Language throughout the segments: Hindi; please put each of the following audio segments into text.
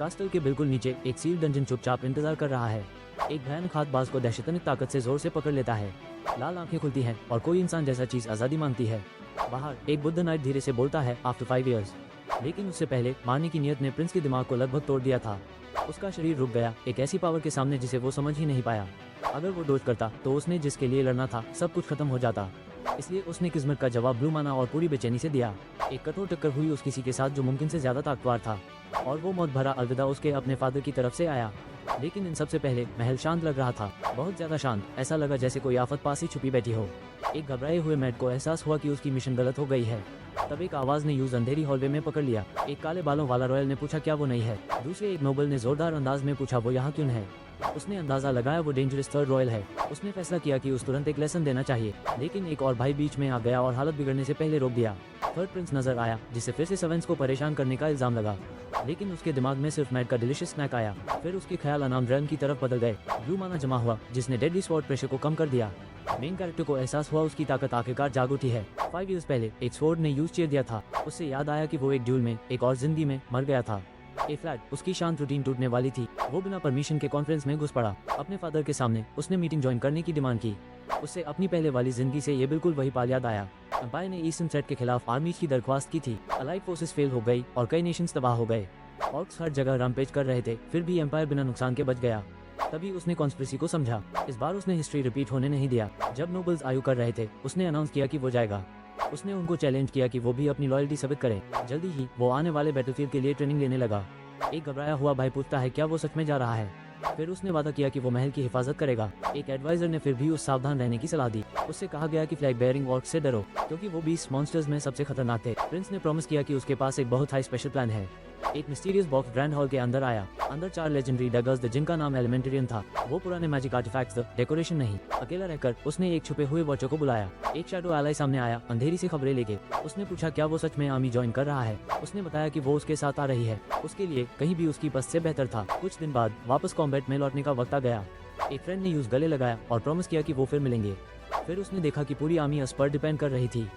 कास्टल के बिल्कुल नीचे एक सील डंजन चुपचाप इंतजार कर रहा है। एक भयानक हाथबाज को दहशतनाक ताकत से जोर से पकड़ लेता है। लाल आंखें खुलती हैं और कोई इंसान जैसा चीज आजादी मांगती है। बाहर एक बुद्ध नाइट धीरे से बोलता है आफ्टर 5 इयर्स। लेकिन उससे पहले मारने की नियत ने प्रिंस के दिमाग को लगभग तोड़ दिया था। उसका शरीर रुक गया एक ऐसी पावर के सामने जिसे वो समझ ही नहीं पाया। अगर वो डोज करता तो उसने जिसके लिए लड़ना था सब कुछ खत्म हो जाता। इसलिए उसने किस्मत का जवाब ब्लू माना और पूरी बेचैनी से दिया। एक कठोर टक्कर हुई उस किसी के साथ जो मुमकिन से ज्यादा ताकतवर था और वो मौत भरा अलविदा उसके अपने फादर की तरफ से आया। लेकिन इन सबसे पहले महल शांत लग रहा था, बहुत ज्यादा शांत। ऐसा लगा जैसे कोई आफत पास ही छुपी बैठी हो। एक घबराए हुए मैट को एहसास हुआ कि उसकी मिशन गलत हो गई है। तब एक आवाज ने यूज अंधेरी हॉलवे में पकड़ लिया। एक काले बालों वाला रॉयल ने पूछा क्या वो नहीं है। दूसरे एक नोबल ने जोरदार अंदाज में पूछा वो यहाँ क्यों है। उसने अंदाजा लगाया वो डेंजरस थर्ड रॉयल है। उसने फैसला किया कि उस तुरंत एक लेसन देना चाहिए। लेकिन एक और भाई बीच में आ गया और हालत बिगड़ने से पहले रोक दिया। थर्ड प्रिंस नजर आया जिसे फिर से सेवेंस को परेशान करने का इल्जाम लगा। लेकिन उसके दिमाग में सिर्फ मैट का डिलिशियस स्नैक आया। फिर उसके ख्याल अनाम रन की तरफ बदल गए। ब्लू माना जमा हुआ जिसने डेडली स्वॉर्ड प्रेशर को कम कर दिया। मेन कैरेक्टर को एहसास हुआ उसकी ताकत आखिरकार जाग उठी है। 5 इयर्स पहले एक स्वॉर्ड ने यूज चेयर दिया था। उससे याद आया कि वो एक ड्यूल में एक और जिंदगी में मर गया था। ए फ्लैट उसकी शांत रूटीन टूटने वाली थी। वो बिना परमिशन के कॉन्फ्रेंस में घुस पड़ा। अपने फादर के सामने उसने मीटिंग ज्वाइन करने की डिमांड की। उससे अपनी पहले वाली जिंदगी से ये बिल्कुल वही पाल याद आया। एम्पायर ने ईस्टर्न थ्रेट के खिलाफ आर्मीज की दरख्वास्त की थी। अलाइड फोर्सेस फेल हो गई और कई नेशंस तबाह हो गए। ऑर्क्स हर जगह रैम्पेज कर रहे थे, फिर भी एम्पायर बिना नुकसान के बच गया। तभी उसने कॉन्स्पिरेसी को समझा। इस बार उसने हिस्ट्री रिपीट होने नहीं दिया। जब नोबल्स आयु कर रहे थे उसने अनाउंस किया कि वो जाएगा। उसने उनको चैलेंज किया कि वो भी अपनी लॉयल्टी साबित करें। जल्दी ही वो आने वाले बैटलफील्ड के लिए ट्रेनिंग लेने लगा। एक घबराया हुआ भाई पूछता है क्या वो सच में जा रहा है। फिर उसने वादा किया कि वो महल की हिफाजत करेगा। एक एडवाइजर ने फिर भी उस सावधान रहने की सलाह दी। उससे कहा गया कि फ्लैग बेयरिंग ऑर्क से डरो क्योंकि वो 20 मॉन्स्टर्स में सबसे खतरनाक थे। प्रिंस ने प्रॉमिस किया कि उसके पास एक बहुत हाई स्पेशल प्लान है। एक मिस्टीरियस बॉक्स ग्रैंड हॉल के अंदर आया। अंदर 4 लेजेंडरी डगर्स थे जिनका नाम एलिमेंटेरियन था। वो पुराने मैजिक आर्टिफैक्ट्स थे, डेकोरेशन नहीं। अकेला रहकर उसने एक छुपे हुए वॉचर को बुलाया। एक शैडो एलाई सामने आया अंधेरी से खबरें लेके। उसने पूछा क्या वो सच में आर्मी ज्वाइन कर रहा है। उसने बताया कि वो उसके साथ आ रही है। उसके लिए कहीं भी उसकी बस से बेहतर था। कुछ दिन बाद वापस कॉम्बैट में लौटने का वक्त आ गया। एक फ्रेंड ने यूज गले लगाया और प्रॉमिस किया कि वो फिर मिलेंगे। फिर उसने देखा कि पूरी आर्मी उस पर डिपेंड कर रही थी।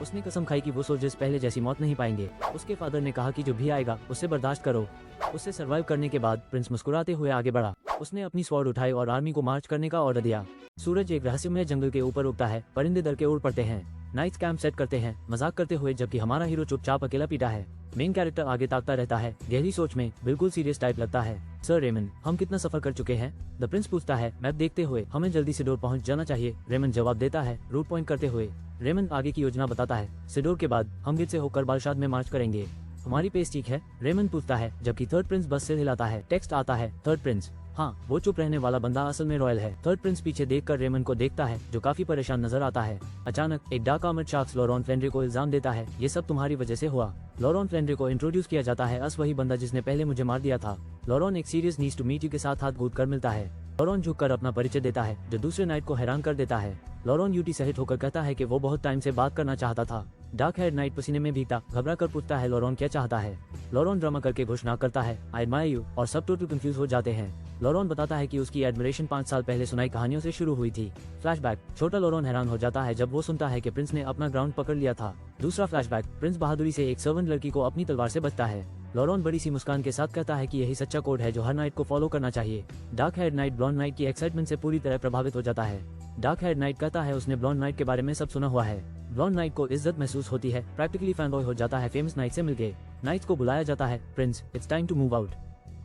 उसने कसम खाई कि वो सोल्जर्स पहले जैसी मौत नहीं पाएंगे। उसके फादर ने कहा कि जो भी आएगा उससे बर्दाश्त करो। उससे सरवाइव करने के बाद प्रिंस मुस्कुराते हुए आगे बढ़ा। उसने अपनी स्वॉर्ड उठाई और आर्मी को मार्च करने का ऑर्डर दिया। सूरज एक रहस्यमय जंगल के ऊपर उगता है। परिंदे डर के उड़ पड़ते हैं। नाइट्स कैंप सेट करते हैं मजाक करते हुए, जबकि हमारा हीरो चुपचाप अकेला पीटा है। मेन कैरेक्टर आगे ताकता रहता है, गहरी सोच में, बिल्कुल सीरियस टाइप लगता है। सर रेमन, हम कितना सफर कर चुके हैं? द प्रिंस पूछता है। मैप देखते हुए, हमें जल्दी सिडोर पहुंच जाना चाहिए। रेमन जवाब देता है रूट पॉइंट करते हुए। रेमन आगे की योजना बताता है। सिडोर के बाद हम गिर से होकर बालशाद में मार्च करेंगे। हमारी पेस ठीक है? रेमन पूछता है, जबकि थर्ड प्रिंस बस से हिलाता है। टेक्स्ट आता है थर्ड प्रिंस। हाँ, वो चुप रहने वाला बंदा असल में रॉयल है। थर्ड प्रिंस पीछे देखकर रेमन को देखता है जो काफी परेशान नजर आता है। अचानक एक डार्क आर्मर्ड शार्क्स लॉरॉन फ्लेंड्रे को इल्जाम देता है ये सब तुम्हारी वजह से हुआ। लॉरॉन फ्लेंड्रे को इंट्रोड्यूस किया जाता है वही बंदा जिसने पहले मुझे मार दिया था। लॉरॉन एक serious needs to meet you के साथ हाथ कूद कर मिलता है। लॉरॉन झुककर अपना परिचय देता है जो दूसरे नाइट को हैरान कर देता है। लॉरॉन यूटी सहित होकर कहता है कि वो बहुत टाइम से बात करना चाहता था। डार्क हेड नाइट पसीने में भीगता घबरा कर पूछता है लॉरॉन क्या चाहता है। लॉरॉन ड्रामा करके घोषणा करता है आई एडमायर यू और सब टोटल कंफ्यूज हो जाते हैं। लॉरॉन बताता है कि उसकी एडमिरेशन 5 साल पहले सुनाई कहानियों से शुरू हुई थी। फ्लैशबैक, छोटा लॉरॉन हैरान हो जाता है जब वो सुनता है कि प्रिंस ने अपना ग्राउंड पकड़ लिया था। दूसरा फ्लैशबैक, प्रिंस बहादुरी से एक सर्वेंट लड़की को अपनी तलवार से बचता है। लॉरॉन बड़ी सी मुस्कान के साथ कहता है कि यही सच्चा कोड है जो हर नाइट को फॉलो करना चाहिए। Dark head knight blonde knight की एक्साइटमेंट से पूरी तरह प्रभावित हो जाता है। डार्क हेड नाइट कहता है उसने ब्लॉन्ड नाइट के बारे में सब सुना हुआ है। ब्लॉन्ड नाइट को इज्जत महसूस होती है, प्रैक्टिकली फैनबॉय हो जाता है फेमस नाइट से मिलके। नाइट्स को बुलाया जाता है। Prince, it's time to move out.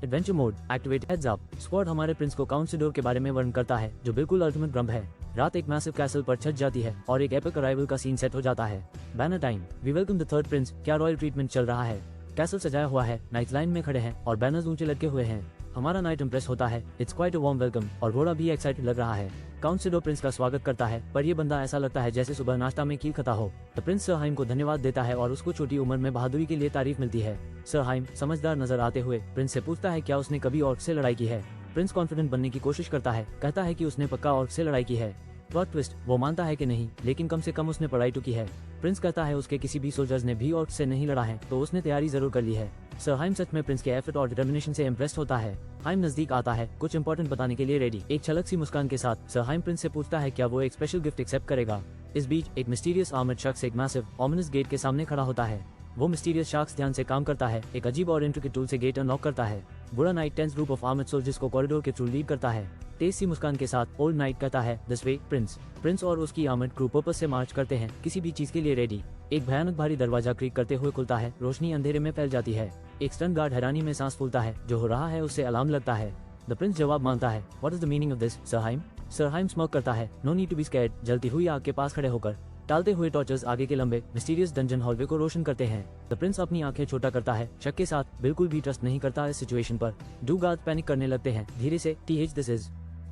Adventure mode activate. Heads up, squad हमारे प्रिंस को काउंसिडोर के बारे में वर्णन करता है जो बिल्कुल अल्टीमेट ग्रम्प है। रात एक मैसिव कैसल पर छत जाती है और एक एपिक अराइवल का सीन सेट हो जाता है। Banner time, we welcome the third prince. क्या रॉयल ट्रीटमेंट चल रहा है? कैसल सजाया हुआ है, नाइट लाइन में खड़े हैं और बैनर्स ऊंचे लटके हुए हैं। हमारा नाइट इम्प्रेस होता है। It's quite a warm welcome और घोड़ा भी एक्साइटेड लग रहा है। काउंसिडोर प्रिंस का स्वागत करता है, पर ये बंदा ऐसा लगता है जैसे सुबह नाश्ता में कील खाता हो। द प्रिंस सर हाइम को धन्यवाद देता है और उसको छोटी उम्र में बहादुरी के लिए तारीफ मिलती है। सर हाइम समझदार नजर आते हुए प्रिंस से पूछता है क्या उसने कभी ऑर्क से लड़ाई की है। प्रिंस कॉन्फिडेंट बनने की कोशिश करता है, कहता है कि उसने पक्का ऑर्क से लड़ाई की है। प्लॉट ट्विस्ट, वो मानता है कि नहीं, लेकिन कम से कम उसने पढ़ाई तो की है। प्रिंस कहता है उसके किसी भी सोल्जर्स ने भी ऑर्क से नहीं लड़ा है, तो उसने तैयारी जरूर कर ली है। सर हाइम सच में प्रिंस के एफर्ट और डिटर्मिनेशन से इम्प्रेस्ड होता है। हाइम नजदीक आता है, कुछ इंपॉर्टेंट बताने के लिए रेडी। एक छलक सी मुस्कान के साथ सर हाइम प्रिंस से पूछता है क्या वो एक स्पेशल गिफ्ट एक्सेप्ट करेगा। इस बीच एक मिस्टीरियस आर्मर्ड शख्स एक मैसिव ऑमिनस गेट के सामने खड़ा होता है। वो मिस्टीरियस शख्स ध्यान से काम करता है, एक अजीब और इंट्रिकेट टूल से गेट अनलॉक करता है। बुरा knight tense group of armoured soldiers को कॉरिडोर के थ्रू लीड करता है। तेज सी मुस्कान के साथ ओल्ड नाइट कहता है, दिस वे प्रिंस। प्रिंस और उसकी आर्मर्ड क्रू पर्पस से मार्च करते हैं, किसी भी चीज के लिए रेडी। एक भयानक भारी दरवाजा क्रीक करते हुए खुलता है, रोशनी अंधेरे में फैल जाती है। एक स्टन गार्ड हैरानी में सांस फूलता है, जो हो रहा है उससे अलार्म लगता है। द प्रिंस जवाब मांगता है, what is the meaning of this Sarhaim? Sarhaim smoke करता है, no need to be scared. जलती हुई आग के पास खड़े होकर टालते हुए टॉर्चर्स आगे के लंबे मिस्टीरियस डंजन हॉलवे को रोशन करते हैं। द प्रिंस अपनी आंखें छोटा करता है, शक के साथ, बिल्कुल भी ट्रस्ट नहीं करता इस सिचुएशन पर। डू गार्ड पैनिक करने लगते हैं, धीरे से टीएच दिस इज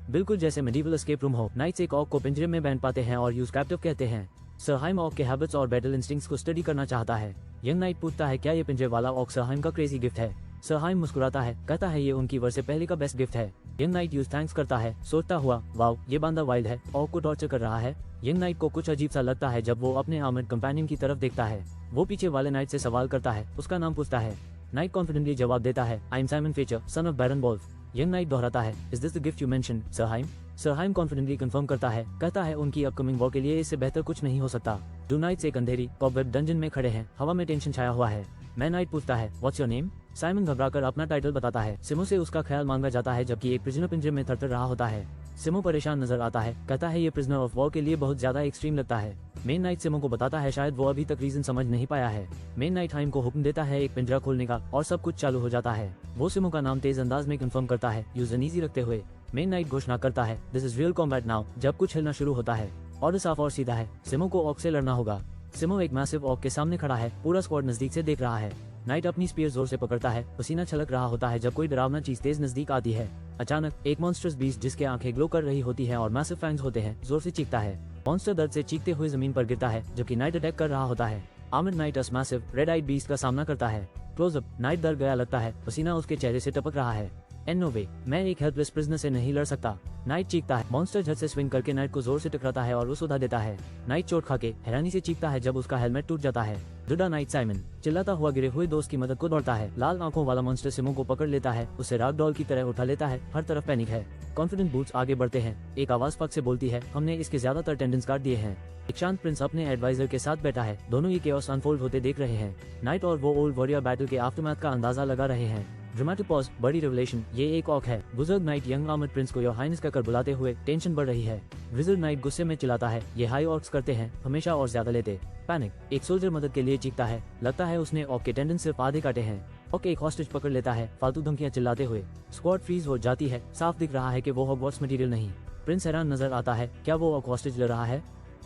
बिल्कुल जैसे मेडिवल एस्केप रूम हो। नाइट्स एक ऑक को पिंजरे में बैंड पाते हैं और यूज कैप्टिव कहते हैं। सरहाइम ऑक के हैबिट्स और बैटल इंस्टिंक्ट्स को स्टडी करना चाहता है। यंग नाइट पूछता है, क्या ये पिंजरे वाला ऑक सरहाइम का क्रेजी गिफ्ट है? सरहाइम मुस्कुराता है, कहता है ये उनकी वर्ष से पहले का बेस्ट गिफ्ट है। यंग नाइट यूज थैंक्स करता है, सोचता हुआ, वाओ ये बांदा वाइल्ड है, ऑक को टॉर्चर कर रहा है। यंग नाइट को कुछ अजीब सा लगता है जब वो अपने आर्मर्ड कंपेनियन की तरफ देखता है। वो पीछे वाले नाइट से सवाल करता है, उसका नाम पूछता है। नाइट कॉन्फिडेंटली जवाब देता है, I am Simon Fecher, son of Baron Wolf. Young knight दोहराता है, is this the gift you mention Sarhaim? Sarhaim confidently confirm करता है, कहता है उनकी अपकमिंग वॉर के लिए इससे बेहतर कुछ नहीं हो सकता। टू नाइट्स एक अंधेरी कॉबवेब डंजन में खड़े हैं, हवा में टेंशन छाया हुआ है। मैं नाइट पूछता है, व्हाट्स योर नेम? साइमन घबराकर अपना टाइटल बताता है। सिमो से उसका ख्याल मांगा जाता है जबकि एक प्रिजनर पिंजरे में थरथर रहा होता है। सिमो परेशान नजर आता है, कहता है ये प्रिजनर ऑफ वॉर के लिए बहुत ज्यादा एक्सट्रीम लगता है। मेन नाइट सिमो को बताता है शायद वो अभी तक रीजन समझ नहीं पाया है। मेन नाइट हाइम को हुक्म देता है एक पिंजरा खोलने का और सब कुछ चालू हो जाता है। वो सिमो का नाम तेज अंदाज में कंफर्म करता है, यूज अनईजी रखते हुए। मेन नाइट घोषणा करता है, this is real combat now. जब कुछ हिलना शुरू होता है और साफ और सीधा है, सिमो को ऑक से लड़ना होगा। सिमो एक मैसिव ऑक के सामने खड़ा है, पूरा स्क्वाड नजदीक से देख रहा है। नाइट अपनी स्पीयर जोर से पकड़ता है, पसीना छलक रहा होता है जब कोई डरावना चीज तेज नजदीक आती है। अचानक एक मॉन्स्टर्स बीस्ट जिसके आंखें ग्लो कर रही होती हैं और मैसिव फैंग्स होते हैं, जोर से चीखता है। मॉन्स्टर दर्द से चीखते हुए जमीन पर गिरता है जबकि नाइट अटैक कर रहा होता है। आर्मर्ड नाइट अस मैसिव रेड आइड बीस्ट का सामना करता है। क्लोजअप, नाइट डर गया लगता है, पसीना उसके चेहरे से टपक रहा है। नो वे, मैं एक हेल्पलेस प्रिजनर से नहीं लड़ सकता। नाइट चीखता है। मॉन्स्टर झट से स्विंग करके नाइट को जोर से टकराता है और उसे उड़ा देता है। नाइट चोट खाके हैरानी से चीखता है जब उसका हेलमेट टूट जाता है। जुड़ा नाइट साइमन चिल्लाता हुआ गिरे हुए दोस्त की मदद को दौड़ता है। लाल आंखों वाला मॉन्स्टर सिमो को पकड़ लेता है, उसे राग डॉल की तरह उठा लेता है। हर तरफ पैनिक है। कॉन्फिडेंट बूट्स आगे बढ़ते हैं। एक आवाज पग से बोलती है, हमने इसके ज्यादातर टेंडेंस काट दिए हैं। एक शांत प्रिंस अपने एडवाइजर के साथ बैठा है, दोनों ये केओस अनफोल्ड होते देख रहे हैं। नाइट और वो ओल्ड वॉरियर बैटल के आफ्टरमैथ का अंदाजा लगा रहे हैं। ड्रामेटिक पॉज, बड़ी रिवलेशन, ये एक ऑक है। बुजुर्ग नाइट यंग आर्मर्ड प्रिंस को योर हाइनेस कहकर बुलाते हुए टेंशन बढ़ रही है। विजर्ड नाइट गुस्से में चिल्लाता है, ये हाई ऑक्स करते हैं, हमेशा और ज्यादा लेते। पैनिक, एक सोल्जर मदद के लिए चीखता है, लगता है उसने ऑक के टेंडेंस सिर्फ आधे काटे हैं। ऑक एक हॉस्टेज पकड़ लेता है, फालतू धमकियां चिल्लाते हुए। स्क्वाड फ्रीज हो जाती है, साफ दिख रहा है कि वो हॉगवर्ट्स मटेरियल नहीं। प्रिंस हैरान नजर आता है, क्या वो ऑक हॉस्टेज ले रहा है?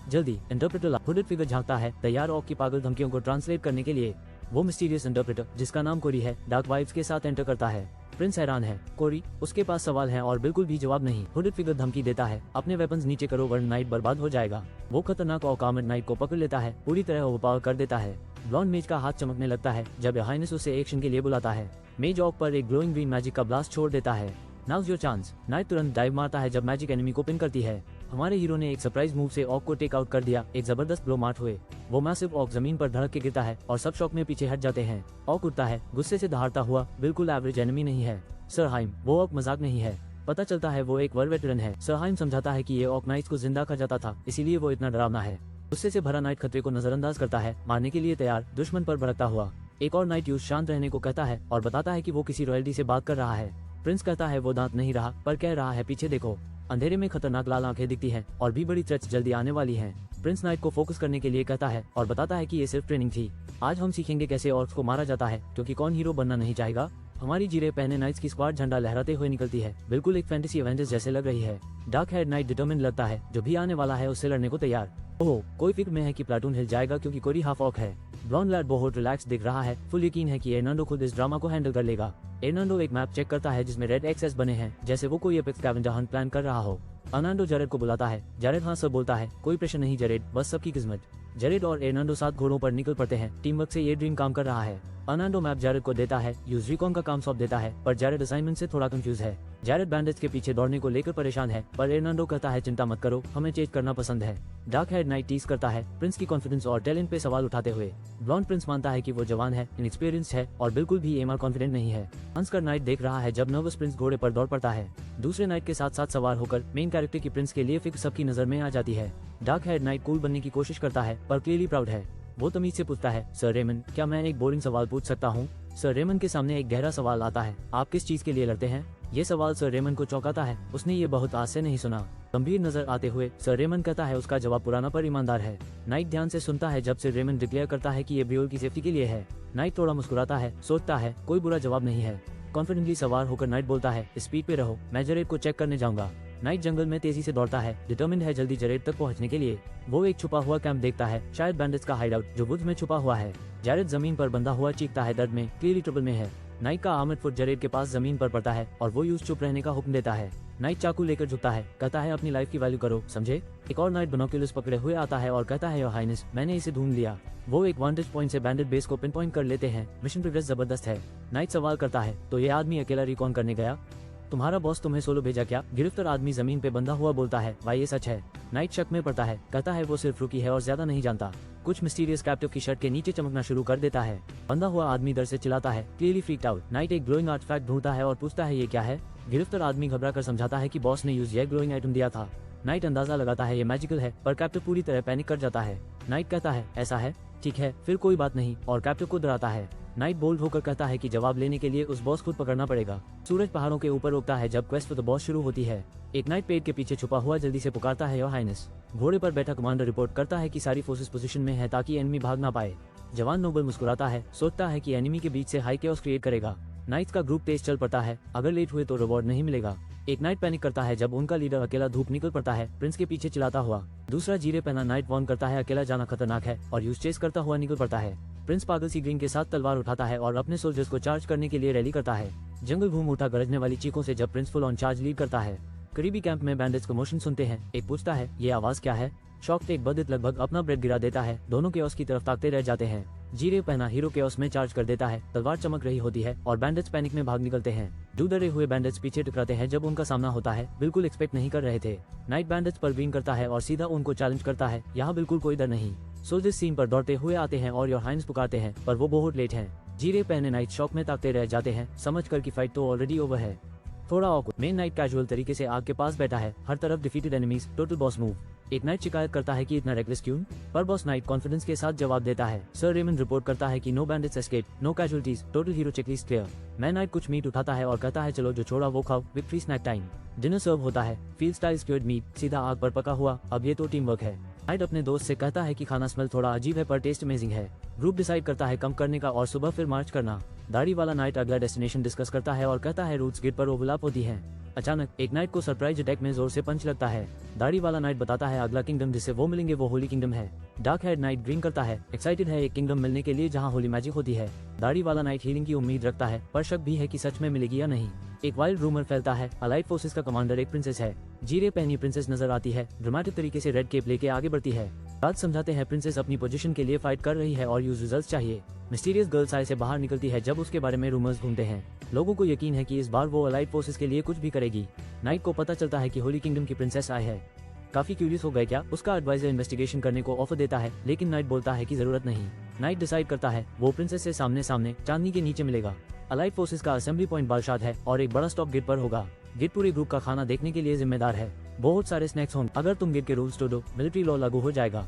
जल्दी इंटरप्रेटर हुडेड फिगर झांकता है, तैयार ऑक की पागल धमकियों को ट्रांसलेट करने के लिए। वो मिस्टीरियस इंटरप्रेटर जिसका नाम कोरी है, डार्क वाइब्स के साथ एंटर करता है। प्रिंस हैरान है, कोरी, उसके पास सवाल है और बिल्कुल भी जवाब नहीं। हुडेड फिगर धमकी देता है, अपने वेपन्स नीचे करो वरना नाइट बर्बाद हो जाएगा। वो खतरनाक ऑक आर्मर्ड नाइट को पकड़ लेता है, पूरी तरह ओवरपावर कर देता है। ब्लॉन्ड मेज का हाथ चमकने लगता है जब हाइनेस उसे एक्शन के लिए बुलाता है। मेज ऑक पर एक ग्लोइंग ग्रीन मैजिक का ब्लास्ट छोड़ देता है। Now's your chance. नाइट तुरंत डाइव मारता है जब मैजिक एनिमी को पिन करती है। हमारे हीरो ने एक सरप्राइज मूव से ऑक को टेक आउट कर दिया। एक जबरदस्त ब्लो मार्ट हुए। वो मैसिव ऑक जमीन पर धड़क के गिरता है और सब शॉक में पीछे हट जाते हैं। ऑक उठता है, गुस्से से दहाड़ता हुआ, बिल्कुल एवरेज एनिमी नहीं है सरहाइम, वो ऑक मजाक नहीं है। पता चलता है वो एक वर्ल्ड वेटरन है। सरहाइम समझाता है कि ये ऑक नाइट्स को जिंदा खा जाता था, इसीलिए वो इतना डरावना है। गुस्से से भरा नाइट खतरे को नजरअंदाज करता है, मारने के लिए तैयार, दुश्मन पर भड़कता हुआ। एक और नाइट यूज शांत रहने को कहता है और बताता है कि वो किसी रॉयल्टी से बात कर रहा है। प्रिंस कहता है वो दांत नहीं रहा पर कह रहा है पीछे देखो। अंधेरे में खतरनाक लाल आंखें दिखती हैं और भी बड़ी थ्रेट्स जल्दी आने वाली हैं। प्रिंस नाइट को फोकस करने के लिए कहता है और बताता है कि ये सिर्फ ट्रेनिंग थी। आज हम सीखेंगे कैसे ऑर्क्स को मारा जाता है, क्योंकि कौन हीरो बनना नहीं चाहेगा। हमारी जीरे पहने नाइट्स की स्क्वाड झंडा लहराते हुए निकलती है, बिल्कुल एक फैंटेसी एवेंजर्स जैसे लग रही है। डार्क हेड नाइट डिटरमिन लगता है, जो भी आने वाला है उससे लड़ने को तैयार। ओह, कोई फिक्र में है कि प्लाटून हिल जाएगा क्योंकि कोरी हाफ ऑक है। ब्लॉन्ड लैड बहुत रिलैक्स दिख रहा है, फुल यकीन है कि एर्नांडो खुद इस ड्रामा को हैंडल कर लेगा। एर्नांडो एक मैप चेक करता है जिसमें रेड एक्सेस बने हैं, जैसे वो कोई एपिक स्कैवेंजर हंट प्लान कर रहा हो। अर्नांडो जरेड को बुलाता है। जरेड हाँ सर बोलता है, कोई प्रेशर नहीं जरेड, बस सबकी किस्मत। जरेड और एर्नांडो साथ घोड़ों पर निकल पड़ते हैं, टीम वर्क से ये ड्रीम काम कर रहा है। अर्नांडो मैप जैरेड को देता है, यूज रिकॉन का काम सौंप देता है, पर जैरेड असाइनमेंट से थोड़ा कंफ्यूज है। जैरेड बैंडेज के पीछे दौड़ने को लेकर परेशान है, पर एर्नांडो कहता है चिंता मत करो, हमें चेज करना पसंद है। डार्क हेड नाइट टीज करता है प्रिंस की कॉन्फिडेंस और टैलेंट पे सवाल उठाते हुए। ब्लॉन्ड प्रिंस मानता है कि वो जवान है, इनएक्सपीरियंस्ड है और बिल्कुल भी एमआर कॉन्फिडेंट नहीं है। हंसकर नाइट देख रहा है जब नर्वस प्रिंस घोड़े पर दौड़ पड़ता है। दूसरे नाइट के साथ साथ सवार होकर मेन कैरेक्टर की प्रिंस के लिए फिक्र सबकी नजर में आ जाती है। डार्क हेड नाइट कूल बनने की कोशिश करता है पर क्लियरली प्राउड है। वो तमीज से पूछता है, सर रेमन, क्या मैं एक बोरिंग सवाल पूछ सकता हूँ? सर रेमन के सामने एक गहरा सवाल आता है, आप किस चीज के लिए लड़ते हैं? ये सवाल सर रेमन को चौंकाता है, उसने ये बहुत आज से नहीं सुना। गंभीर नजर आते हुए सर रेमन कहता है उसका जवाब पुराना पर ईमानदार है। नाइट ध्यान से सुनता है जब सर रेमन डिक्लेयर करता है कि ये ब्रियोल की सेफ्टी के लिए है। नाइट थोड़ा मुस्कुराता है, सोचता है कोई बुरा जवाब नहीं है। कॉन्फिडेंटली सवार होकर नाइट बोलता है, स्पीड पे रहो, मैं जरेड को चेक करने जाऊंगा। नाइट जंगल में तेजी से दौड़ता है, डिटर्मिन्ड है जल्दी जरेड तक पहुंचने के लिए। वो एक छुपा हुआ कैंप देखता है, शायद बैंडिट्स का हाइडआउट जो वुड्स में छुपा हुआ है। जरेड जमीन पर बंधा हुआ चीखता है दर्द में, क्लियरली ट्रबल में है। नाइट का आर्मर्ड फुट जरेड के पास जमीन पर पड़ता है और वो यूज चुप रहने का हुक्म देता है। नाइट चाकू लेकर झुकता है, कहता है अपनी लाइफ की वैल्यू करो, समझे? एक और नाइट बिनोक्यूलर्स पकड़े हुए आता है और कहता है योर हाइनेस, मैंने इसे ढूंढ लिया। वो एक वांटेज पॉइंट से बैंडेड बेस को पिन पॉइंट कर लेते हैं। मिशन प्रोग्रेस जबरदस्त है। नाइट सवाल करता है, तो ये आदमी अकेला रिकॉन करने गया? तुम्हारा बॉस तुम्हें सोलो भेजा क्या? गिरफ्तार आदमी जमीन पे बंधा हुआ बोलता है, भाई ये सच है? नाइट शक में पड़ता है, कहता है वो सिर्फ रुकी है और ज्यादा नहीं जानता। कुछ मिस्टीरियस कैप्टिव की शर्ट के नीचे चमकना शुरू कर देता है। बंधा हुआ आदमी डर से चिल्लाता है, क्लियरली फ्रीक्ड आउट। नाइट एक ग्लोइंग आर्टिफैक्ट ढूंढता है और पूछता है ये क्या है? गिरफ्तार आदमी घबरा कर समझाता है कि बॉस ने यूज यह ग्लोइंग आइटम दिया था। नाइट अंदाजा लगाता है ये मैजिकल है, पर कैप्टिव पूरी तरह पैनिक कर जाता है। नाइट कहता है ऐसा है, ठीक है फिर कोई बात नहीं, और कैप्टिव को डराता है। नाइट बोल्ड होकर कहता है कि जवाब लेने के लिए उस बॉस खुद पकड़ना पड़ेगा। सूरज पहाड़ों के ऊपर उगता है जब क्वेस्ट फॉर द बॉस शुरू होती है। एक नाइट पेड़ के पीछे छुपा हुआ जल्दी से पुकारता है योर हाइनेस। घोड़े पर बैठा कमांडर रिपोर्ट करता है कि सारी फोर्सेस पोजीशन में है ताकि एनिमी भाग ना पाए। जवान नोबल मुस्कुराता है, सोचता है कि एनिमी के बीच से हाई केओस क्रिएट करेगा। नाइट्स का ग्रुप तेज चल पड़ता है, अगर लेट हुए तो रिवॉर्ड नहीं मिलेगा। एक नाइट पैनिक करता है जब उनका लीडर अकेला धूप निकल पड़ता है प्रिंस के पीछे चिल्लाता हुआ। दूसरा जीरे पहना नाइट वॉर्न करता है अकेला जाना खतरनाक है और यूज चेस करता हुआ निकल पड़ता है। प्रिंस पागल सी ग्रीन के साथ तलवार उठाता है और अपने सोल्जर्स को चार्ज करने के लिए रैली करता है। जंगल घूम उठा गरजने वाली चीखों से जब Prince full on charge lead करता है। करीबी कैंप में बैंडेज कमोशन सुनते हैं। एक पूछता है ये आवाज क्या है? शॉक एक बदित लगभग अपना ब्रेड गिरा देता है। दोनों केओस की तरफ ताकते रह जाते हैं। जीरे पहना हीरो केओस में चार्ज कर देता है, तलवार चमक रही होती है और बैंडेज पैनिक में भाग निकलते हैं। डरे हुए बैंडेज पीछे टकराते हैं जब उनका सामना होता है, बिल्कुल एक्सपेक्ट नहीं कर रहे थे। नाइट बैंडेज पर बीन करता है और सीधा उनको चैलेंज करता है, यहाँ बिल्कुल कोई डर नहीं। सोल्जर्स सीन पर दौड़ते हुए आते हैं और योर हाइनेस पुकारते हैं, पर वो बहुत लेट हैं। जीरे पहने नाइट शॉक में ताकते रह जाते हैं, समझ कर की फाइट तो ऑलरेडी ओवर है। थोड़ा ऑकवर्ड मेन नाइट कैजुअल तरीके से आग के पास बैठा है, हर तरफ defeated enemies, total boss move. एक नाइट शिकायत करता है कि इतना रेकलेस क्यों? पर बॉस नाइट कॉन्फिडेंस के साथ जवाब देता है। सर रेमन रिपोर्ट करता है कि no bandits escape, no casualties, total hero checklist clear. मैं नाइट कुछ मीट उठाता है और कहता है चलो जो छोड़ा वो खाओ, विक्ट्री स्नैक टाइम। डिनर सर्व होता है, फील्ड स्टाइल स्क्यूर्ड मीट, सीधा आग पर पका हुआ। अब ये तो टीम वर्क है। नाइट अपने दोस्त से कहता है कि खाना स्मेल थोड़ा अजीब है पर टेस्ट अमेजिंग है। ग्रुप डिसाइड करता है कम करने का और सुबह फिर मार्च करना। दाढ़ी वाला नाइट अगला डेस्टिनेशन डिस्कस करता है और कहता है रूट्स गेट पर ओवरलैप होती है। अचानक एक नाइट को सरप्राइज अटैक में जोर से पंच लगता है। दाढ़ी वाला नाइट बताता है अगला किंगडम जिससे वो मिलेंगे वो होली किंगडम है। डार्क हेड नाइट ग्रीन करता है, एक्साइटेड है एक किंगडम मिलने के लिए जहाँ होली मैजिक होती है। दाढ़ी वाला नाइट हीलिंग की उम्मीद रखता है पर शक भी है कि सच में मिलेगी या नहीं। एक वाइल्ड रूमर फैलता है अलाइड फोर्सेस का कमांडर एक प्रिंसेस है। जीरे पहनी प्रिंसेस नजर आती है, ड्रामेटिक तरीके से रेड केप लेके आगे बढ़ती है। राज समझाते हैं प्रिंसेस अपनी पोजीशन के लिए फाइट कर रही है और यूज रिजल्ट्स चाहिए। मिस्टीरियस गर्ल साय से बाहर निकलती है जब उसके बारे में रूमर्स घूमते हैं। लोगों को यकीन है कि इस बार वो अलाइड फोर्सेस के लिए कुछ भी करेगी। नाइट को पता चलता है कि होली किंगडम की प्रिंसेस आई है। काफी क्यूरियस हो गए क्या? उसका एडवाइजर इन्वेस्टिगेशन करने को ऑफर देता है लेकिन नाइट बोलता है कि जरूरत नहीं। नाइट डिसाइड करता है वो प्रिंसेस से सामने सामने चांदनी के नीचे मिलेगा। अलाइड फोर्सेस का असेंबली पॉइंट बालशाद है और एक बड़ा स्टॉप गेट पर होगा। गेट पूरे ग्रुप का खाना देखने के लिए जिम्मेदार है। बहुत सारे स्नैक्स होंगे। अगर तुम गेट के रूल्स तोड़ो मिलिट्री लॉ लागू हो जाएगा।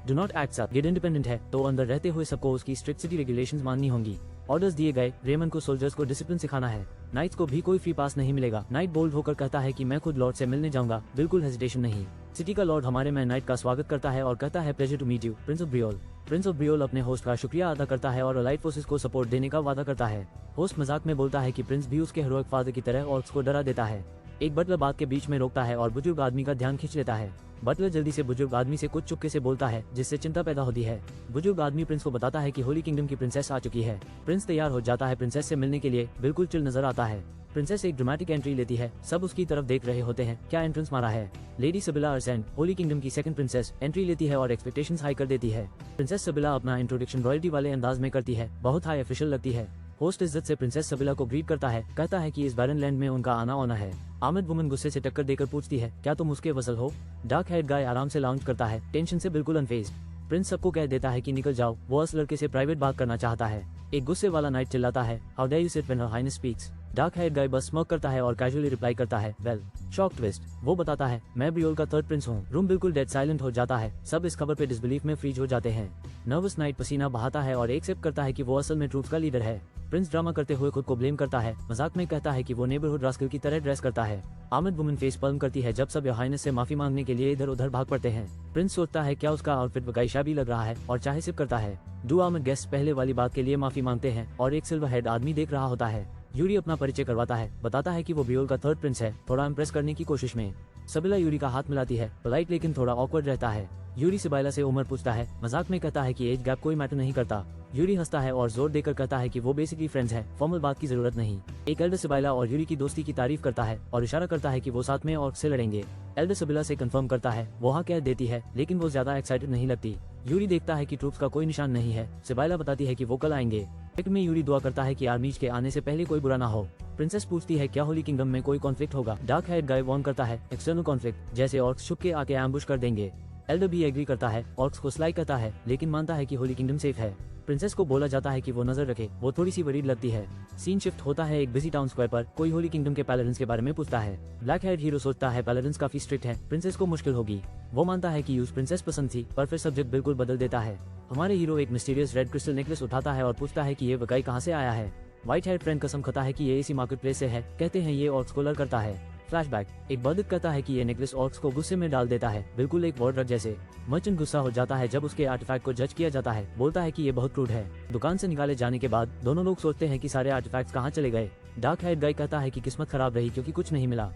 डू नॉट एक्ट साथ गेट इंडिपेंडेंट है तो अंदर रहते हुए सबको उसकी स्ट्रिक्ट सिटी रेगुलेशंस माननी होंगी। ऑर्डर्स दिए गए, रेमन को सोल्जर्स को डिसिप्लिन सिखाना है। नाइट्स को भी कोई फ्री पास नहीं मिलेगा। नाइट बोल्ड होकर कहता है कि मैं खुद लॉर्ड से मिलने जाऊंगा, बिल्कुल हेजिटेशन नहीं। सिटी का लॉर्ड हमारे में नाइट का स्वागत करता है और कहता है pleasure to meet you prince of Briol. Prince of Briol अपने होस्ट का शुक्रिया अदा करता है और अलाइड फोर्सेस को सपोर्ट देने का वादा करता है। होस्ट मजाक में बोलता है कि प्रिंस भी उसके हीरोइक फादर की तरह ऑर्क्स को डरा देता है। एक बटलर बात के बीच में रोकता है और बुजुर्ग आदमी का ध्यान खींच लेता है। बटलर जल्दी से बुजुर्ग आदमी से कुछ चुपके से बोलता है जिससे चिंता पैदा होती है। बुजुर्ग आदमी प्रिंस को बताता है कि होली किंगडम की प्रिंसेस आ चुकी है। प्रिंस तैयार हो जाता है प्रिंसेस से मिलने के लिए, बिल्कुल चिल नजर आता है। प्रिंसेस एक ड्रामेटिक एंट्री लेती है, सब उसकी तरफ देख रहे होते हैं। क्या एंट्रेंस मारा है? लेडी सिबिला अर्सेंट, होली किंगडम की सेकंड प्रिंसेस, एंट्री लेती है और एक्सपेक्टेशंस हाई कर देती है। प्रिंसेस सिबिला अपना इंट्रोडक्शन रॉयल्टी वाले अंदाज में करती है, बहुत हाई ऑफिशियल लगती है। होस्ट इज्जत से प्रिंसेस सिबिला को ग्रीट करता है, कहता है कि इस बैरन लैंड में उनका आना होना है। आमिद वुमन गुस्से से टक्कर देकर पूछती है क्या तुम उसके वसल हो? डार्क हेड गाय आराम से लाउंज करता है, टेंशन से बिल्कुल अनफेज्ड। प्रिंस सबको कह देता है कि निकल जाओ, वो उस लड़के से प्राइवेट बात करना चाहता है। एक गुस्से वाला नाइट चिल्लाता है how dare you sit when her highness speaks. Dark head guy बस स्मोक करता है और कैजुअली रिप्लाई करता है, वेल शॉक ट्विस्ट। वो बताता है, मैं ब्रियोल का थर्ड प्रिंस हूँ। रूम बिल्कुल डेड साइलेंट हो जाता है। सब इस खबर पे डिसबिलीफ में फ्रीज हो जाते हैं। नर्वस नाइट पसीना बहाता है और एक्सेप्ट करता है कि वो असल में ट्रूथ का लीडर है। प्रिंस ड्रामा करते हुए खुद को ब्लेम करता है, मजाक में कहता है कि वो नेबरहुड रास्कल की तरह ड्रेस करता है। आमिद वुमन फेस पल्म करती है जब सब योर हाइनेस से माफी मांगने के लिए इधर उधर भाग पड़ते हैं। प्रिंस सोचता है क्या उसका आउटफिट वकाइशा भी लग रहा है और चाहे सिप करता है। डू आमिद गेस्ट पहले वाली बात के लिए माफी मांगते हैं और एक सिल्वर हेड आदमी देख रहा होता है। यूरी अपना परिचय करवाता है, बताता है कि वो ब्रियोल का थर्ड प्रिंस है, थोड़ा इम्प्रेस करने की कोशिश में। सबिला यूरी का हाथ मिलाती है, पोलाइट लेकिन थोड़ा ऑकवर्ड रहता है। यूरी सिबाइला से उम्र पूछता है, मजाक में कहता है कि एज गैप कोई मैटर नहीं करता। यूरी हंसता है और जोर देकर कहता है कि वो बेसिकली फ्रेंड्स हैं, फॉर्मल बात की जरूरत नहीं। एक एल्डर सिबाइला और यूरी की दोस्ती की तारीफ करता है और इशारा करता है कि वो साथ में ऑर्क से लड़ेंगे। एल्डर सिबिला से कंफर्म करता है, वो हाँ कह देती है लेकिन वो ज्यादा एक्साइटेड नहीं लगती। यूरी देखता है कि ट्रूप्स का कोई निशान नहीं है। सिबाइला बताती है कि वो कल आएंगे। फिक्र में यूरी दुआ करता है कि आर्मीज के आने से पहले कोई बुरा ना हो। प्रिंसेस पूछती है क्या होली किंगडम में कोई कॉन्फ्लिक्ट होगा। डार्क हेड गाय वॉर्न करता है, एक्सटर्नल कॉन्फ्लिक्ट, जैसे ऑर्क्स छुप के आके एम्बुश कर देंगे। एल्डर भी एग्री करता है, ऑर्क्स को स्लाइक करता है लेकिन मानता है कि होली किंगडम सेफ है। प्रिंसेस को बोला जाता है कि वो नजर रखे, वो थोड़ी सी वरीड लगती है। सीन शिफ्ट होता है एक बिजी टाउन स्क्वायर पर। कोई होली किंगडम के पैलेडेंस के बारे में पूछता है। ब्लैक हेड हीरो सोचता है पैलेडेंस काफी स्ट्रिक्ट है, प्रिंसेस को मुश्किल होगी। वो मानता है कि यूज प्रिंसेस पसंद थी पर फिर सब्जेक्ट बिल्कुल बदल देता है। हमारे हीरो एक मिस्टीरियस रेड क्रिस्टल नेकलेस उठाता है और पूछता है कि ये वकाई कहाँ से आया है। व्हाइट हेड फ्रेंड कसम खाता है कि ये इसी मार्केट प्लेस से है, कहते हैं ये ऑर्क्स को लड़ करता है। फ्लैशबैक, एक बर्दित कहता है कि ये नेकलेस ऑर्क्स को गुस्से में डाल देता है, बिल्कुल एक वॉर ड्रग जैसे। मर्चेंट गुस्सा हो जाता है जब उसके आर्टिफैक्ट को जज किया जाता है, बोलता है कि ये बहुत क्रूड है। दुकान से निकाले जाने के बाद दोनों लोग सोचते हैं कि सारे आर्टिफैक्ट्स कहाँ चले गए। डार्क हेड गाय कहता है कि किस्मत खराब रही क्योंकि कुछ नहीं मिला।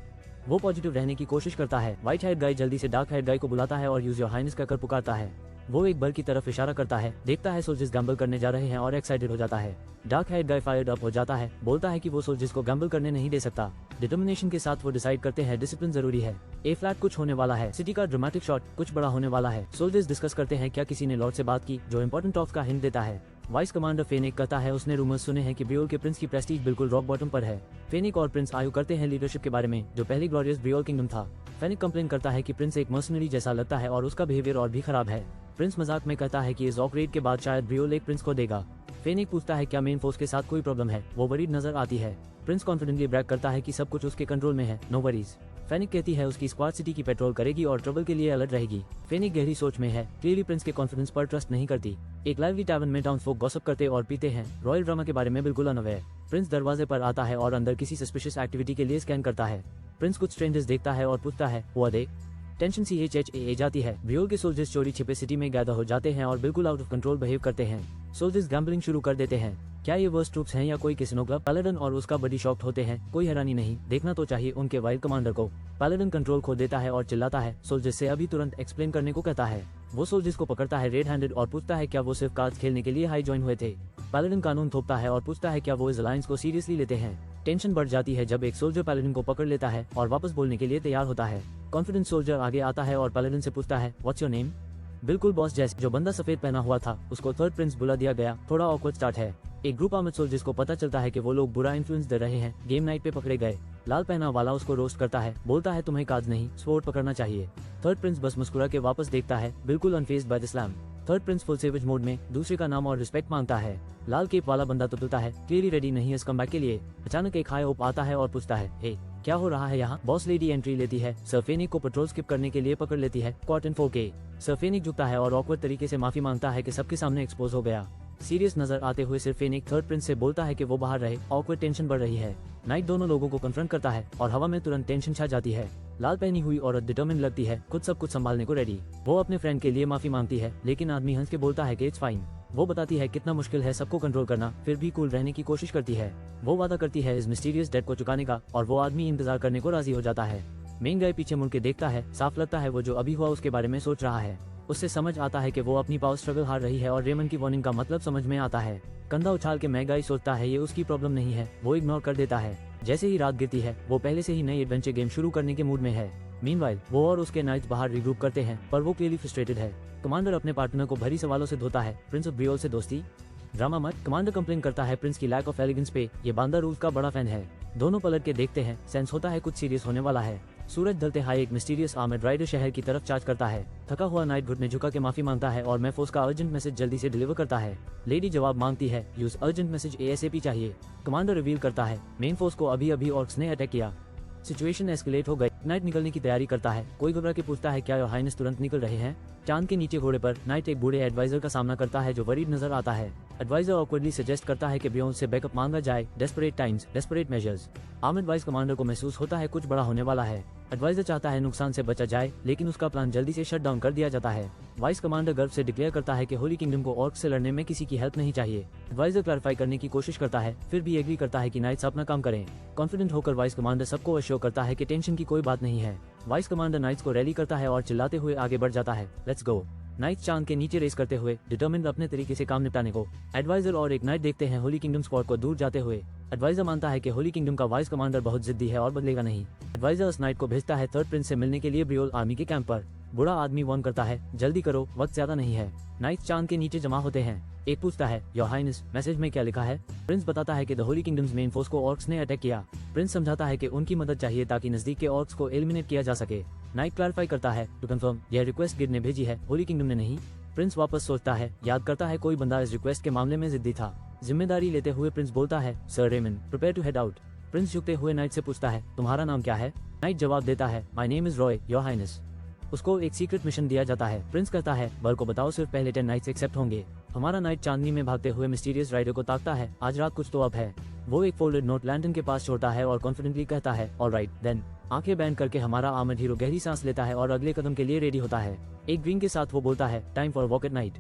वो पॉजिटिव रहने की कोशिश करता है। व्हाइट हेड गाय जल्दी से डार्क हेड गाय को बुलाता है और यूज योर हाइनेस कहकर पुकारता है। वो एक बल की तरफ इशारा करता है, देखता है सोल्जर्स गैम्बल करने जा रहे हैं और एक्साइटेड हो जाता है। डार्क हेड गाय फायर्ड अप हो जाता है, बोलता है कि वो सोल्जर्स को गैम्बल करने नहीं दे सकता। डिटर्मिनेशन के साथ वो डिसाइड करते हैं डिसिप्लिन जरूरी है। ए फ्लैट कुछ होने वाला है, सिटी का ड्रामेटिक शॉट कुछ बड़ा होने वाला है। सोल्जर्स डिस्कस करते हैं क्या किसी ने लॉर्ड से बात की, जो इंपॉर्टेंट टॉक्स का हिंट देता है। वाइस कमांडर फेनिक कहता है उसने रूमर्स सुने हैं कि ब्रियोल के प्रिंस की प्रेस्टीज बिल्कुल रॉक बॉटम पर है। फेनिक और प्रिंस आयु करते हैं लीडरशिप के बारे में, जो पहली ग्लोरियस ब्रियोल किंगडम था। फेनिक कंप्लेन करता है कि प्रिंस एक मर्सनरी जैसा लगता है और उसका बिहेवियर और भी खराब है। प्रिंस मजाक में कहता है कि इस ऑक रेड के बाद शायद ब्रियोल एक प्रिंस को देगा। फेनिक पूछता है क्या मेन फोर्स के साथ कोई प्रॉब्लम है, वो वरीड नजर आती है। प्रिंस कॉन्फिडेंटली ब्रैग करता है कि सब कुछ उसके कंट्रोल में है, नो वरीज। फेनिक कहती है उसकी स्क्वाड सिटी की पेट्रोल करेगी और ट्रबल के लिए अलर्ट रहेगी। फेनिक गहरी सोच में है, क्लियरली प्रिंस के कॉन्फिडेंस पर ट्रस्ट नहीं करती। एक लाइवली टैवर्न में टाउनफोक गॉसिप करते और पीते हैं, रॉयल ड्रामा के बारे में बिल्कुल अनअवेयर। प्रिंस दरवाजे पर आता है और अंदर किसी सस्पिशियस एक्टिविटी के लिए स्कैन करता है। प्रिंस कुछ स्ट्रेंजर्स देखता है और पूछता है, वो देख। टेंशन CHHA जाती है। ब्रियोल के सोल्जर्स चोरी छिपे सिटी में गैदर हो जाते हैं और बिल्कुल आउट ऑफ कंट्रोल बिहेव करते हैं। सोल्जर्स गैम्बलिंग शुरू कर देते हैं। क्या ये वर्स्ट ट्रूप्स हैं या कोई कैसिनो क्लब? पैलेडन और उसका बड़ी शॉक्ड होते हैं, कोई हैरानी नहीं, देखना तो चाहिए उनके वाइल्ड कमांडर को। पैलेडन कंट्रोल खो देता है और चिल्लाता है, सोल्जर्स से अभी तुरंत एक्सप्लेन करने को कहता है। वो सोल्जर्स को पकड़ता है रेड हैंडेड और पूछता है क्या वो सिर्फ कार्ड्स खेलने के लिए हाई ज्वाइन हुए थे। पैलेडन कानून थोपता है और पूछता है क्या वो इस अलायंस को सीरियसली लेते हैं। टेंशन बढ़ जाती है जब एक सोल्जर पैलेडन को पकड़ लेता है और वापस बोलने के लिए तैयार होता है। कॉन्फिडेंस सोल्जर आगे आता है और पैलेडन से पूछता है, व्हाट्स योर नेम? बिल्कुल बॉस जैसे। जो बंदा सफेद पहना हुआ था उसको थर्ड प्रिंस बुला दिया गया। थोड़ा ऑकवर्ड स्टार्ट है। एक ग्रुप आर्मड सोल्जर्स को पता चलता है कि वो लोग बुरा इन्फ्लुएंस दे रहे हैं, गेम नाइट पे पकड़े गए। लाल पहना वाला उसको रोस्ट करता है, बोलता है तुम्हें काज नहीं स्वॉर्ड पकड़ना चाहिए। थर्ड प्रिंस बस मुस्कुरा के वापस देखता है, बिल्कुल unfazed by the slam. Third prince full savage mode में दूसरे का नाम और रिस्पेक्ट मांगता है। लाल केप वाला बंदा तुतलता है, क्लियरली रेडी नहीं है इस कमबैक के लिए। अचानक एक हाई ओप आता है और पूछता है, हे क्या हो रहा है यहाँ? बॉस लेडी एंट्री लेती है। सर फेनिक को पेट्रोल स्किप करने के लिए पकड़ लेती है। Cotton 4K। सर फेनिक झुकता है और ऑकवर्ड तरीके से माफी मांगता है कि सबके सामने एक्सपोज हो गया। सीरियस नजर आते हुए सिर्फ फेनिक थर्ड प्रिंस से बोलता है कि वो बाहर रहे, ऑकवर्ड टेंशन बढ़ रही है। नाइट दोनों लोगों को कन्फ्रंट करता है और हवा में तुरंत टेंशन छा जाती है। लाल पहनी हुई औरत डिटर्मिन लगती है, खुद सब कुछ संभालने को रेडी। वो अपने फ्रेंड के लिए माफी मांगती है लेकिन आदमी हंस के बोलता है कि इट्स फाइन। वो बताती है कितना मुश्किल है सबको कंट्रोल करना, फिर भी कूल रहने की कोशिश करती है। वो वादा करती है इस मिस्टीरियस डेट को चुकाने का और वो आदमी इंतजार करने को राजी हो जाता है। मेन गाय पीछे मुड़ के देखता है, साफ लगता है वो जो अभी हुआ उसके बारे में सोच रहा है। उससे समझ आता है कि वो अपनी पावर स्ट्रगल हार रही है और रेमन की वार्निंग का मतलब समझ में आता है। कंधा उछाल के मैगाई सोचता है ये उसकी प्रॉब्लम नहीं है, वो इग्नोर कर देता है। जैसे ही रात गिरती है वो पहले से ही नई एडवेंचर गेम शुरू करने के मूड में है। मीनवाइल वो और उसके नाइट्स बाहर रिग्रुप करते हैं पर वो क्लियरली फ्रस्ट्रेटेड है। कमांडर अपने पार्टनर को भरी सवालों से धोता है, प्रिंस ऑफ ब्रियोल से दोस्ती? ड्रामा मत। कमांडर कंप्लेन करता है प्रिंस की लैक ऑफ एलिगेंस पे, ये बांदा रूल्स का बड़ा फैन है। दोनों पलट के देखते हैं, सेंस होता है कुछ सीरियस होने वाला है। सूरज ढलते हाई एक मिस्टीरियस आर्मर्ड राइडर शहर की तरफ चार्ज करता है। थका हुआ नाइट घुटने झुका के माफी मांगता है और मैफोर्स का अर्जेंट मैसेज जल्दी से डिलीवर करता है। लेडी जवाब मांगती है, यूज अर्जेंट मैसेज ASAP चाहिए। कमांडर रिवील करता है, मेन फोर्स को अभी अभी ऑर्क्स ने अटैक किया। सिचुएशन एस्केलेट हो गई। नाइट निकलने की तैयारी करता है। कोई घबरा के पूछता है, क्या योर हाइनेस तुरंत निकल रहे हैं? चांद के नीचे घोड़े पर नाइट एक बूढ़े एडवाइजर का सामना करता है जो वरीड नजर आता है। एडवाइजर ऑकवर्डली सजेस्ट करता है कि बियॉन्ड से बैकअप मांगा जाए। Desperate times, desperate measures. Armoured vice commander को महसूस होता है कुछ बड़ा होने वाला है। एडवाइजर चाहता है नुकसान से बचा जाए, लेकिन उसका प्लान जल्दी से शट डाउन कर दिया जाता है। वाइस कमांडर गर्व से डिक्लेयर करता है कि होली किंगडम को ऑर्क्स से लड़ने में किसी की हेल्प नहीं चाहिए। एडवाइजर क्लैरिफाई करने की कोशिश करता है, फिर भी एग्री करता है कि नाइट्स अपना काम करें। कॉन्फिडेंट होकर वाइस कमांडर सबको अश्योर करता है कि टेंशन की कोई बात नहीं है। वाइस कमांडर नाइट्स को रैली करता है और चिल्लाते हुए आगे बढ़ जाता है, लेट्स गो। नाइट्स चांद के नीचे रेस करते हुए डिटर्मिन्ड अपने तरीके से काम निपटाने को। एडवाइजर और एक नाइट देखते हैं होली किंगडम स्क्वाड को दूर जाते हुए। एडवाइजर मानता है कि होली किंगडम का वाइस कमांडर बहुत जिद्दी है और बदलेगा नहीं। एडवाइजर उस नाइट को भेजता है थर्ड प्रिंस से मिलने के लिए ब्रियोल आर्मी के कैंप पर। बूढ़ा आदमी वार्न करता है, जल्दी करो, वक्त ज्यादा नहीं है। नाइट्स चांद के नीचे जमा होते हैं। एक पूछता है, योर हाइनेस मैसेज में क्या लिखा है? प्रिंस बताता है कि the Holi kingdoms main force को ऑर्क्स ने अटैक किया। प्रिंस समझाता है कि उनकी मदद चाहिए ताकि नजदीक के ऑर्क्स को एलिमिनेट किया जा सके। नाइट क्लैरिफाई करता है, टू कंफर्म, यह रिक्वेस्ट गिड ने भेजी है, होली किंगडम ने नहीं। प्रिंस वापस सोचता है, याद करता है कोई बंदा इस रिक्वेस्ट के मामले में जिद्दी था। जिम्मेदारी लेते हुए प्रिंस बोलता है, sir Ramon, prepare to head out. Prince झुकते हुए नाइट से पूछता है, तुम्हारा नाम क्या है? नाइट जवाब देता है, my name is Roy, your highness. उसको एक सीक्रेट मिशन दिया जाता है। प्रिंस कहता है, बर को बताओ सिर्फ पहले 10 नाइट्स एक्सेप्ट होंगे। हमारा नाइट चांदनी में भागते हुए मिस्टीरियस राइडर को ताकता है, आज रात कुछ तो अब है। वो एक फोल्डेड नोट लैंटर्न के पास छोड़ता है और कॉन्फिडेंटली कहता है, ऑलराइट देन। आंखें बैंड करके हमारा आर्मर्ड हीरो गहरी सांस लेता है और अगले कदम के लिए रेडी होता है। एक ग्रीन के साथ वो बोलता है, time for walk at night,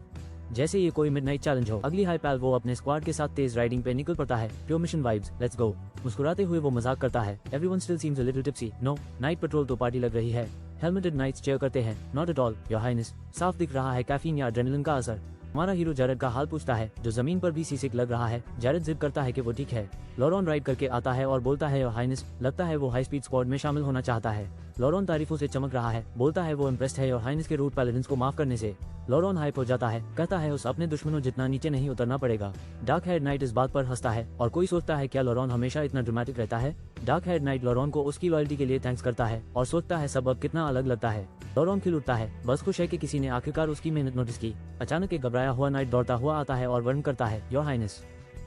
जैसे ये कोई मिडनाइट चैलेंज हो। अगली हाई पैल वो अपने स्क्वाड के साथ तेज राइडिंग पे निकल पड़ता है। Pure mission vibes, let's go. मुस्कुराते हुए वो मजाक करता है, everyone still seems a little tipsy, no, knight patrol तो पार्टी लग रही है। हेलमेटेड नाइट्स चेयर करते हैं, not at all, your highness. साफ दिख रहा है कैफीन या एड्रेनलिन का असर। हमारा हीरो जैरेड का हाल पूछता है, जो जमीन पर भी सीसिक लग रहा है। जैरेड जिद करता है कि वो ठीक है। लॉरॉन राइड करके आता है और बोलता है, योर हाइनेस, लगता है वो हाई स्पीड स्क्वाड में शामिल होना चाहता है। लॉरॉन तारीफों से चमक रहा है, बोलता है वो इम्प्रेस्ड है योर हाइनेस के रूट पैलेडिन्स को माफ करने से। लॉरॉन हाइप हो जाता है, कहता है उस अपने दुश्मनों जितना नीचे नहीं उतरना पड़ेगा। डार्क हेड नाइट इस बात पर हंसता है और कोई सोचता है क्या लॉरॉन हमेशा इतना ड्रामेटिक रहता है। डार्क हेड नाइट लॉरॉन को उसकी लॉयल्टी के लिए थैंक्स करता है और सोचता है सब अब कितना अलग लगता है। लॉरॉन खिल उठता है, बस खुश है कि किसी ने आखिरकार उसकी मेहनत नोटिस की। अचानक एक घबराया हुआ नाइट दौड़ता हुआ आता है और वर्णन करता है, योर हाइनेस,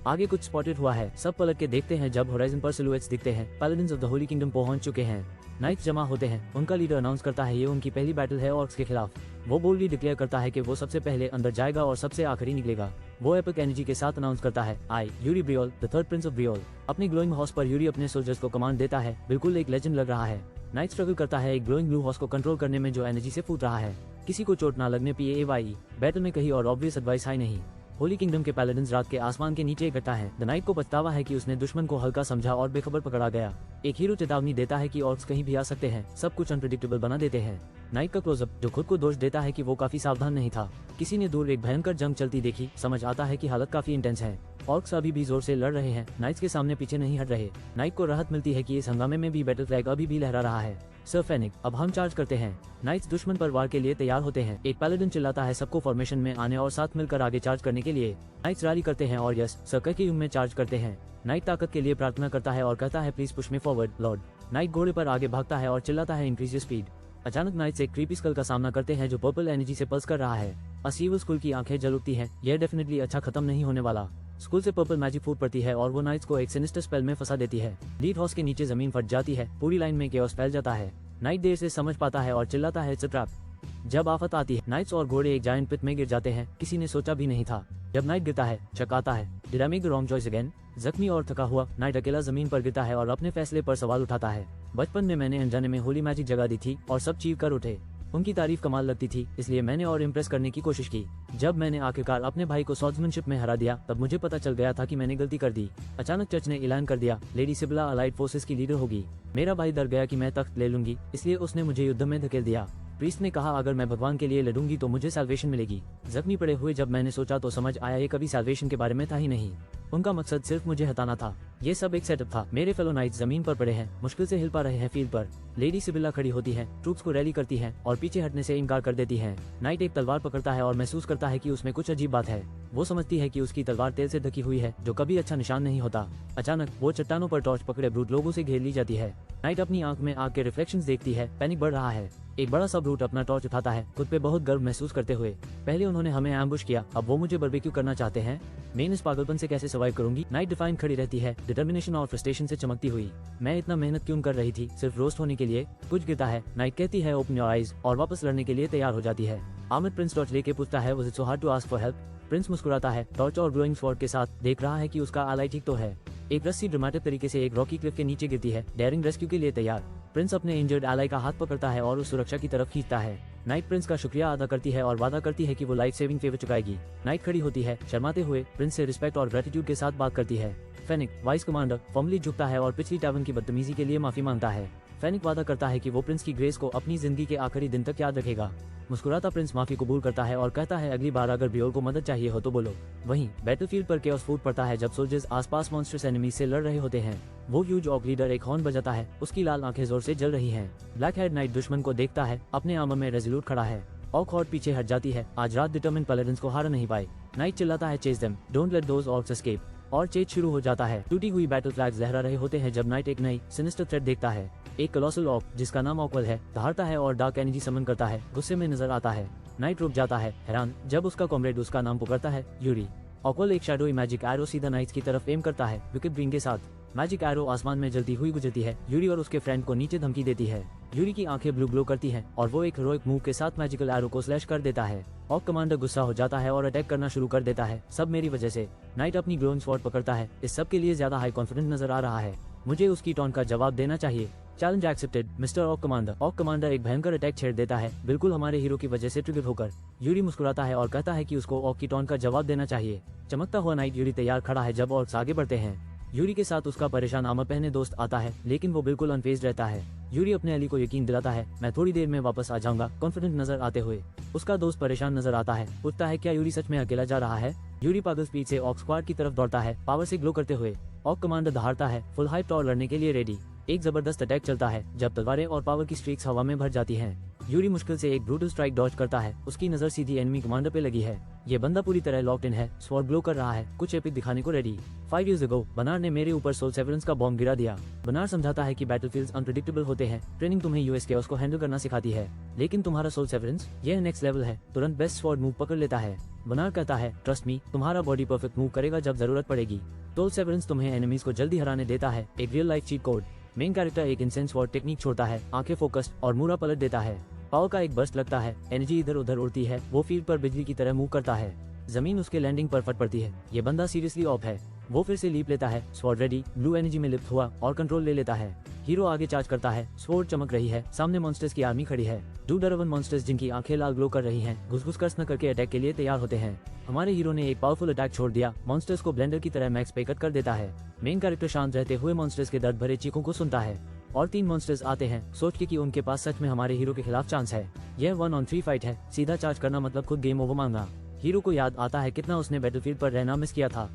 आगे कुछ स्पॉटेड हुआ है। सब पलट के देखते हैं जब होराइजन पर सिलुएट्स दिखते हैं। पैलेडिन्स ऑफ द होली किंगडम पहुंच चुके हैं। नाइट्स जमा होते हैं। उनका लीडर अनाउंस करता है ये उनकी पहली बैटल है ऑर्क्स के खिलाफ। वो बोल्डली डिक्लेयर करता है कि वो सबसे पहले अंदर जाएगा और सबसे आखिरी निकलेगा। वो एपिक एनर्जी के साथ अनाउंस करता है, I Yuri Briol, the third prince of Briol. अपनी ग्लोइंग हॉर्स पर यूरी अपने सोल्जर्स को कमांड देता है, बिल्कुल एक लेजेंड लग रहा है। नाइट स्ट्रगल करता है एक ग्लोइंग ब्लू हॉर्स को कंट्रोल करने में जो एनर्जी से फूट रहा है। किसी को चोट ना लगने PAYE। बैटल में कहीं और ऑब्वियस एडवाइस है नहीं। होली किंगडम के पैलेडिन्स रात के आसमान के नीचे इकट्ठा है। द नाइट को पछतावा है कि उसने दुश्मन को हल्का समझा और बेखबर पकड़ा गया। एक हीरो चेतावनी देता है कि ऑर्क्स कहीं भी आ सकते हैं, सब कुछ अनप्रेडिक्टेबल बना देते हैं। नाइट का क्लोजअप जो खुद को दोष देता है कि वो काफी सावधान नहीं था। किसी ने दूर एक भयंकर जंग चलती देखी, समझ आता है कि हालत काफी इंटेंस है। ऑर्क्स अभी भी जोर से लड़ रहे हैं, नाइट्स के सामने पीछे नहीं हट रहे। नाइट को राहत मिलती है कि इस हंगामे में भी बैटल फ्लैग अभी भी लहरा रहा है। सर फेनिक, अब हम चार्ज करते हैं। नाइट्स दुश्मन पर वार के लिए तैयार होते हैं। एक पैलेडिन चिल्लाता है सबको फॉर्मेशन में आने और साथ मिलकर आगे चार्ज करने के लिए। नाइट्स रैली करते हैं और यस सर्कल के युग में चार्ज करते हैं। नाइट ताकत के लिए प्रार्थना करता है और कहता है, please push me forward Lord. Night घोड़े पर आगे भागता है और चिल्लाता है, इंक्रीज योर स्पीड। अचानक नाइट्स एक क्रीपी स्कल का सामना करते हैं जो पर्पल एनर्जी से पल्स कर रहा है। असीवल स्कूल की आंखें जल उठती हैं, यह डेफिनेटली अच्छा खत्म नहीं होने वाला। स्कूल से पर्पल मैजिक फूट पड़ती है और वो नाइट्स को एक सिनिस्टर स्पेल में फंसा देती है। लीड हॉर्स के नीचे जमीन फट जाती है, पूरी लाइन में केओस फैल जाता है। नाइट देर से समझ पाता है और चिल्लाता है, इट्स अ ट्रैप। जब आफत आती है, नाइट्स और घोड़े एक जायंट पिट में गिर जाते हैं, किसी ने सोचा भी नहीं था। जब नाइट गिरता है, शक आता है, did I make the wrong choice again? जख्मी और थका हुआ नाइट अकेला जमीन पर गिरता है और अपने फैसले पर सवाल उठाता है। बचपन में मैंने अनजाने में होली मैजिक जगा दी थी और सब चीव कर उठे। उनकी तारीफ कमाल लगती थी, इसलिए मैंने और इम्प्रेस करने की कोशिश की। जब मैंने आखिरकार अपने भाई को स्वॉर्ड्समैनशिप में हरा दिया, तब मुझे पता चल गया था कि मैंने गलती कर दी। अचानक चर्च ने ऐलान कर दिया, लेडी सिबिला अलाइड फोर्सेस की लीडर होगी। मेरा भाई डर गया कि मैं तख्त ले लूंगी, इसलिए उसने मुझे युद्ध में धकेल दिया। प्रीस्ट ने कहा, अगर मैं भगवान के लिए लड़ूंगी तो मुझे सैल्वेशन मिलेगी। जख्मी पड़े हुए जब मैंने सोचा तो समझ आया ये कभी सैल्वेशन के बारे में था ही नहीं। उनका मकसद सिर्फ मुझे हटाना था। ये सब एक सेटअप था। मेरे फेलो नाइट्स जमीन पर पड़े हैं, मुश्किल से हिल पा रहे हैं फील्ड पर। लेडी सिबिल्ला खड़ी होती है, ट्रूप्स को रैली करती है और पीछे हटने से इनकार कर देती है। नाइट एक तलवार पकड़ता है और महसूस करता है कि उसमें कुछ अजीब बात है। वो समझती है कि उसकी तलवार तेल से ढकी हुई है, जो कभी अच्छा निशान नहीं होता। अचानक वो चट्टानों पर टॉर्च पकड़े ब्रूट लोगों से घेर ली जाती है। नाइट अपनी आंख में आग के रिफ्लेक्शंस देखती है, पैनिक बढ़ रहा है। एक बड़ा सा ब्रूट अपना टॉर्च उठाता है, खुद पे बहुत गर्व महसूस करते हुए। पहले उन्होंने हमें एम्बुश किया, अब वो मुझे बारबेक्यू करना चाहते हैं। मैं इस पागलपन से कैसे सर्वाइव करूंगी? नाइट डिफाइन खड़ी रहती है, डिटर्मिनेशन और फ्रस्ट्रेशन से चमकती हुई। मैं इतना मेहनत क्यों कर रही थी, सिर्फ रोस्ट होने के लिए? कुछ गिरता है, नाइट कहती है ओपन योर आइज और वापस लड़ने के लिए तैयार हो जाती है। आमिर प्रिंस टॉर्च लेके पूछता है was it so hard to ask for help? Prince मुस्कुराता है, टॉर्च और ग्लोइंग स्वॉर्ड के साथ देख रहा है कि उसका आलाई ठीक तो है। एक रस्सी ड्रामेटिक तरीके से एक रॉकी क्लिफ के नीचे गिरती है, डेयरिंग रेस्क्यू के लिए तैयार। प्रिंस अपने इंजर्ड एलाई का हाथ पकड़ता है और उस सुरक्षा की तरफ खींचता है। नाइट प्रिंस का शुक्रिया अदा करती है और वादा करती है कि वो लाइफ सेविंग फेवर चुकाएगी। नाइट खड़ी होती है, शर्माते हुए प्रिंस से रिस्पेक्ट और ग्रेटिट्यूड के साथ बात करती है। फेनिक वाइस कमांडर फॉर्मली झुकता है और पिछली टैवन की बदतमीजी के लिए माफी मांगता है। फेनिक वादा करता है कि वो प्रिंस की ग्रेस को अपनी जिंदगी के आखिरी दिन तक याद रखेगा। मुस्कुराता प्रिंस माफी कबूल करता है और कहता है अगली बार अगर ब्रियोल को मदद चाहिए हो तो बोलो। वहीं बैटलफील्ड पर केओस फूट पड़ता है जब सोल्जर्स आसपास मॉन्स्टर्स एनिमी से लड़ रहे होते हैं। वो ह्यूज ऑक लीडर एक हॉर्न बजाता है, उसकी लाल आंखें जोर से जल रही हैं। ब्लैक हेड नाइट दुश्मन को देखता है, अपने आर्मर में रेजोल्यूट खड़ा है। ऑक हॉर्ड पीछे हट जाती है, आज रात डिटरमिन पैलेडिन्स को हार नहीं पाए। नाइट चिल्लाता है chase them, don't let those orcs escape, और चेज शुरू हो जाता है। टूटी हुई बैटल फ्लैग्स लहरा रहे होते हैं जब नाइट एक नई सिनिस्टर थ्रेट देखता है। एक कलोसल ऑक जिसका नाम ऑकवल है दहाड़ता है और डार्क एनर्जी समन करता है, गुस्से में नजर आता है। नाइट रुक जाता है हैरान जब उसका कॉमरेड उसका नाम पुकारता है, यूरी। ऑकवल एक शैडोई मैजिक एरो सीधा नाइट्स की तरफ एम करता है, विकेट ग्रीन के साथ। मैजिक एरो आसमान में जलती हुई गुजरती है, यूरी और उसके फ्रेंड को नीचे धमकी देती है। यूरी की आंखें ब्लू ग्लो करती हैं और वो एक हीरोइक मूव के साथ मैजिकल एरो को स्लैश कर देता है। ऑक कमांडर गुस्सा हो जाता है और अटैक करना शुरू कर देता है, सब मेरी वजह से। नाइट अपनी ग्लोइंग स्वॉर्ड पकड़ता है, इस सब के लिए ज्यादा हाई कॉन्फिडेंट नजर आ रहा है। मुझे उसकी टॉन्ट का जवाब देना चाहिए। चैलेंज एक्सेप्टेड मिस्टर ऑक कमांडर। ऑक कमांडर एक भयंकर अटैक छेड़ देता है, बिल्कुल हमारे हीरो की वजह से ट्रिगर होकर। यूरी मुस्कुराता है और कहता है कि उसको ऑक की टॉन्ट का जवाब देना चाहिए। चमकता हुआ नाइट यूरी तैयार खड़ा है जब ऑर्क्स आगे बढ़ते हैं। यूरी के साथ उसका परेशान आर्मर पहने दोस्त आता है, लेकिन वो बिल्कुल अनफेज्ड रहता है। यूरी अपने अली को यकीन दिलाता है, मैं थोड़ी देर में वापस आ जाऊंगा, कॉन्फिडेंट नजर आते हुए। उसका दोस्त परेशान नजर आता है, पूछता है क्या यूरी सच में अकेला जा रहा है? यूरी पागल स्पीड से ऑक स्क्वाड की तरफ दौड़ता है, पावर से ग्लो करते हुए। ऑक कमांडर दहाड़ता है, फुल हाइट और लड़ने के लिए रेडी। एक जबरदस्त अटैक चलता है जब तलवारें और पावर की स्ट्रीक्स हवा में भर जाती हैं। यूरी मुश्किल से एक ब्रूटल स्ट्राइक डॉज करता है, उसकी नजर सीधी एनिमी कमांडर पे लगी है। ये बंदा पूरी तरह लॉक्ड इन है, स्वॉर्ड ग्लो कर रहा है, कुछ एपिक दिखाने को रेडी। 5 years ago बनार ने मेरे ऊपर सोल सेवरेंस का बॉम्ब गिरा दिया। बनार समझाता है कि बैटलफील्ड्स अनप्रेडिक्टेबल होते हैं, ट्रेनिंग तुम्हें यूएस के उसको हैंडल करना सिखाती है, लेकिन तुम्हारा सोल सेवरेंस यह नेक्स्ट लेवल है। तुरंत बेस्ट स्वॉर्ड मूव पकड़ लेता है। बनार कहता है ट्रस्ट मी, तुम्हारा बॉडी परफेक्ट मूव करेगा जब जरूरत पड़ेगी। सोल सेवरेंस तुम्हें एनिमीज को जल्दी हराने देता है, एक real life cheat code. Main character एक इंसेंस स्वॉर्ड टेक्निक छोड़ता है, आंखें फोकस्ड और मूरा पलट देता है। पावर का एक बर्स्ट लगता है, एनर्जी इधर उधर उड़ती है, वो फील्ड पर बिजली की तरह मूव करता है। जमीन उसके लैंडिंग पर फट पड़ती है। ये बंदा सीरियसली ऑफ है। वो फिर से लीप लेता है, स्वॉर्ड रेडी, ब्लू एनर्जी में लिप्त हुआ और कंट्रोल ले लेता है। हीरो आगे चार्ज करता है, स्वॉर्ड चमक रही है, सामने मॉन्स्टर्स की आर्मी खड़ी है। 2 डरावन मॉन्स्टर्स जिनकी आंखें लाल ग्लो कर रही हैं, घुस-घुस कर स्नक करके अटैक के लिए तैयार होते हैं। हमारे हीरो ने एक पावरफुल अटैक छोड़ दिया, मॉन्स्टर्स को ब्लेंडर की तरह मैक्स पे कट कर देता है। मेन कैरेक्टर शांत रहते हुए मॉन्स्टर्स के दर्द भरे चीखों को सुनता है और 3 मॉन्स्टर्स आते हैं, सोच के कि उनके पास सच में हमारे हीरो के खिलाफ चांस है। यह 1 on 3 फाइट है, सीधा चार्ज करना मतलब खुद गेम ओवर मांगना। हीरो को याद आता है कितना उसने बैटलफील्ड पर रहना मिस किया था,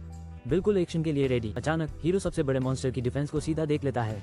बिल्कुल एक्शन के लिए रेडी। अचानक हीरो सबसे बड़े मॉन्स्टर की डिफेंस को सीधा देख लेता है।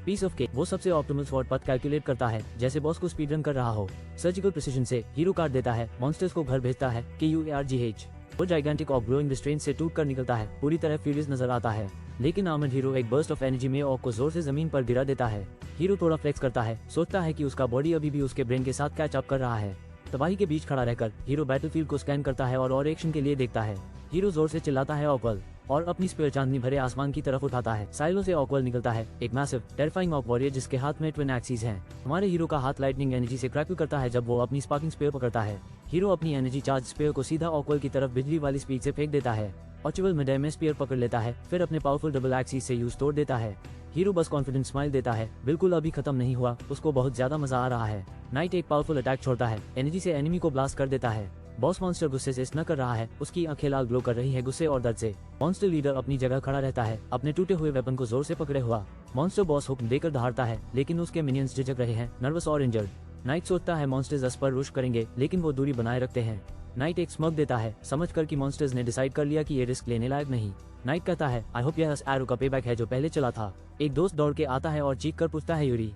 पीस ऑफ केक, वो सबसे ऑप्टिमल स्वॉर्ड पथ कैलकुलेट करता है, जैसे बॉस को स्पीड रन कर रहा हो। सर्जिकल प्रिसिजन से हीरो काट देता है, मॉन्स्टर्स को घर भेजता है KUARGH। वो जाइगेंटिक ऑफ ग्लोइंग रिस्ट्रेंट से टूट कर निकलता है, पूरी तरह फ्यूरियस नजर आता है। लेकिन आर्मर्ड हीरो एक बर्स्ट ऑफ एनर्जी में ऑक को जोर से जमीन पर गिरा देता है। हीरो थोड़ा फ्लेक्स करता है, सोचता है कि उसका बॉडी अभी भी उसके ब्रेन के साथ कैच अप कर रहा है। तबाही के बीच खड़ा रहकर हीरो बैटलफील्ड को स्कैन करता है और एक्शन के लिए देखता है। हीरो जोर से चिल्लाता है ऑकवल और अपनी स्पीयर चांदनी भरे आसमान की तरफ उठाता है। साइलो से ऑकवल निकलता है, एक मैसिव टेरिफाइंग ऑक वॉरियर जिसके हाथ में ट्विन एक्सिस हैं। हमारे हीरो का हाथ लाइटनिंग एनर्जी से क्रैकल करता है जब वो अपनी स्पार्किंग स्पीयर पकड़ता है। हीरो अपनी एनर्जी चार्ज स्पीयर को सीधा ऑकवल की तरफ बिजली वाली स्पीड से फेंक देता है। ऑचवल मिड में स्पीयर पकड़ लेता है, फिर अपने पावरफुल डबल एक्सिस से यूज तोड़ देता है। हीरो बस कॉन्फिडेंट स्माइल देता है, बिल्कुल अभी खत्म नहीं हुआ, उसको बहुत ज्यादा मजा आ रहा है। नाइट एक पावरफुल अटैक छोड़ता है, एनर्जी से एनिमी को ब्लास्ट कर देता है। बॉस मॉन्स्टर गुस्से से स्नक कर रहा है, उसकी आंखें लाल ग्लो कर रही है गुस्से और दर्द से। मॉन्स्टर लीडर अपनी जगह खड़ा रहता है, अपने टूटे हुए वेपन को जोर से पकड़े हुआ। मॉन्स्टर बॉस हुक्म देकर दहाड़ता है, लेकिन उसके मिनियंस झिझक रहे हैं, नर्वस और इंजर्ड। नाइट सोचता है मॉन्स्टर्स अस पर रुश करेंगे, लेकिन वो दूरी बनाए रखते हैं। नाइट एक स्मग देता है, समझकर कि मॉन्स्टर्स ने डिसाइड कर लिया कि ये रिस्क लेने लायक नहीं। नाइट कहता है, आई होप यह एरो का पेबैक है जो पहले चला था। एक दोस्त दौड़ के आता है और चीख कर पूछता है, Yuri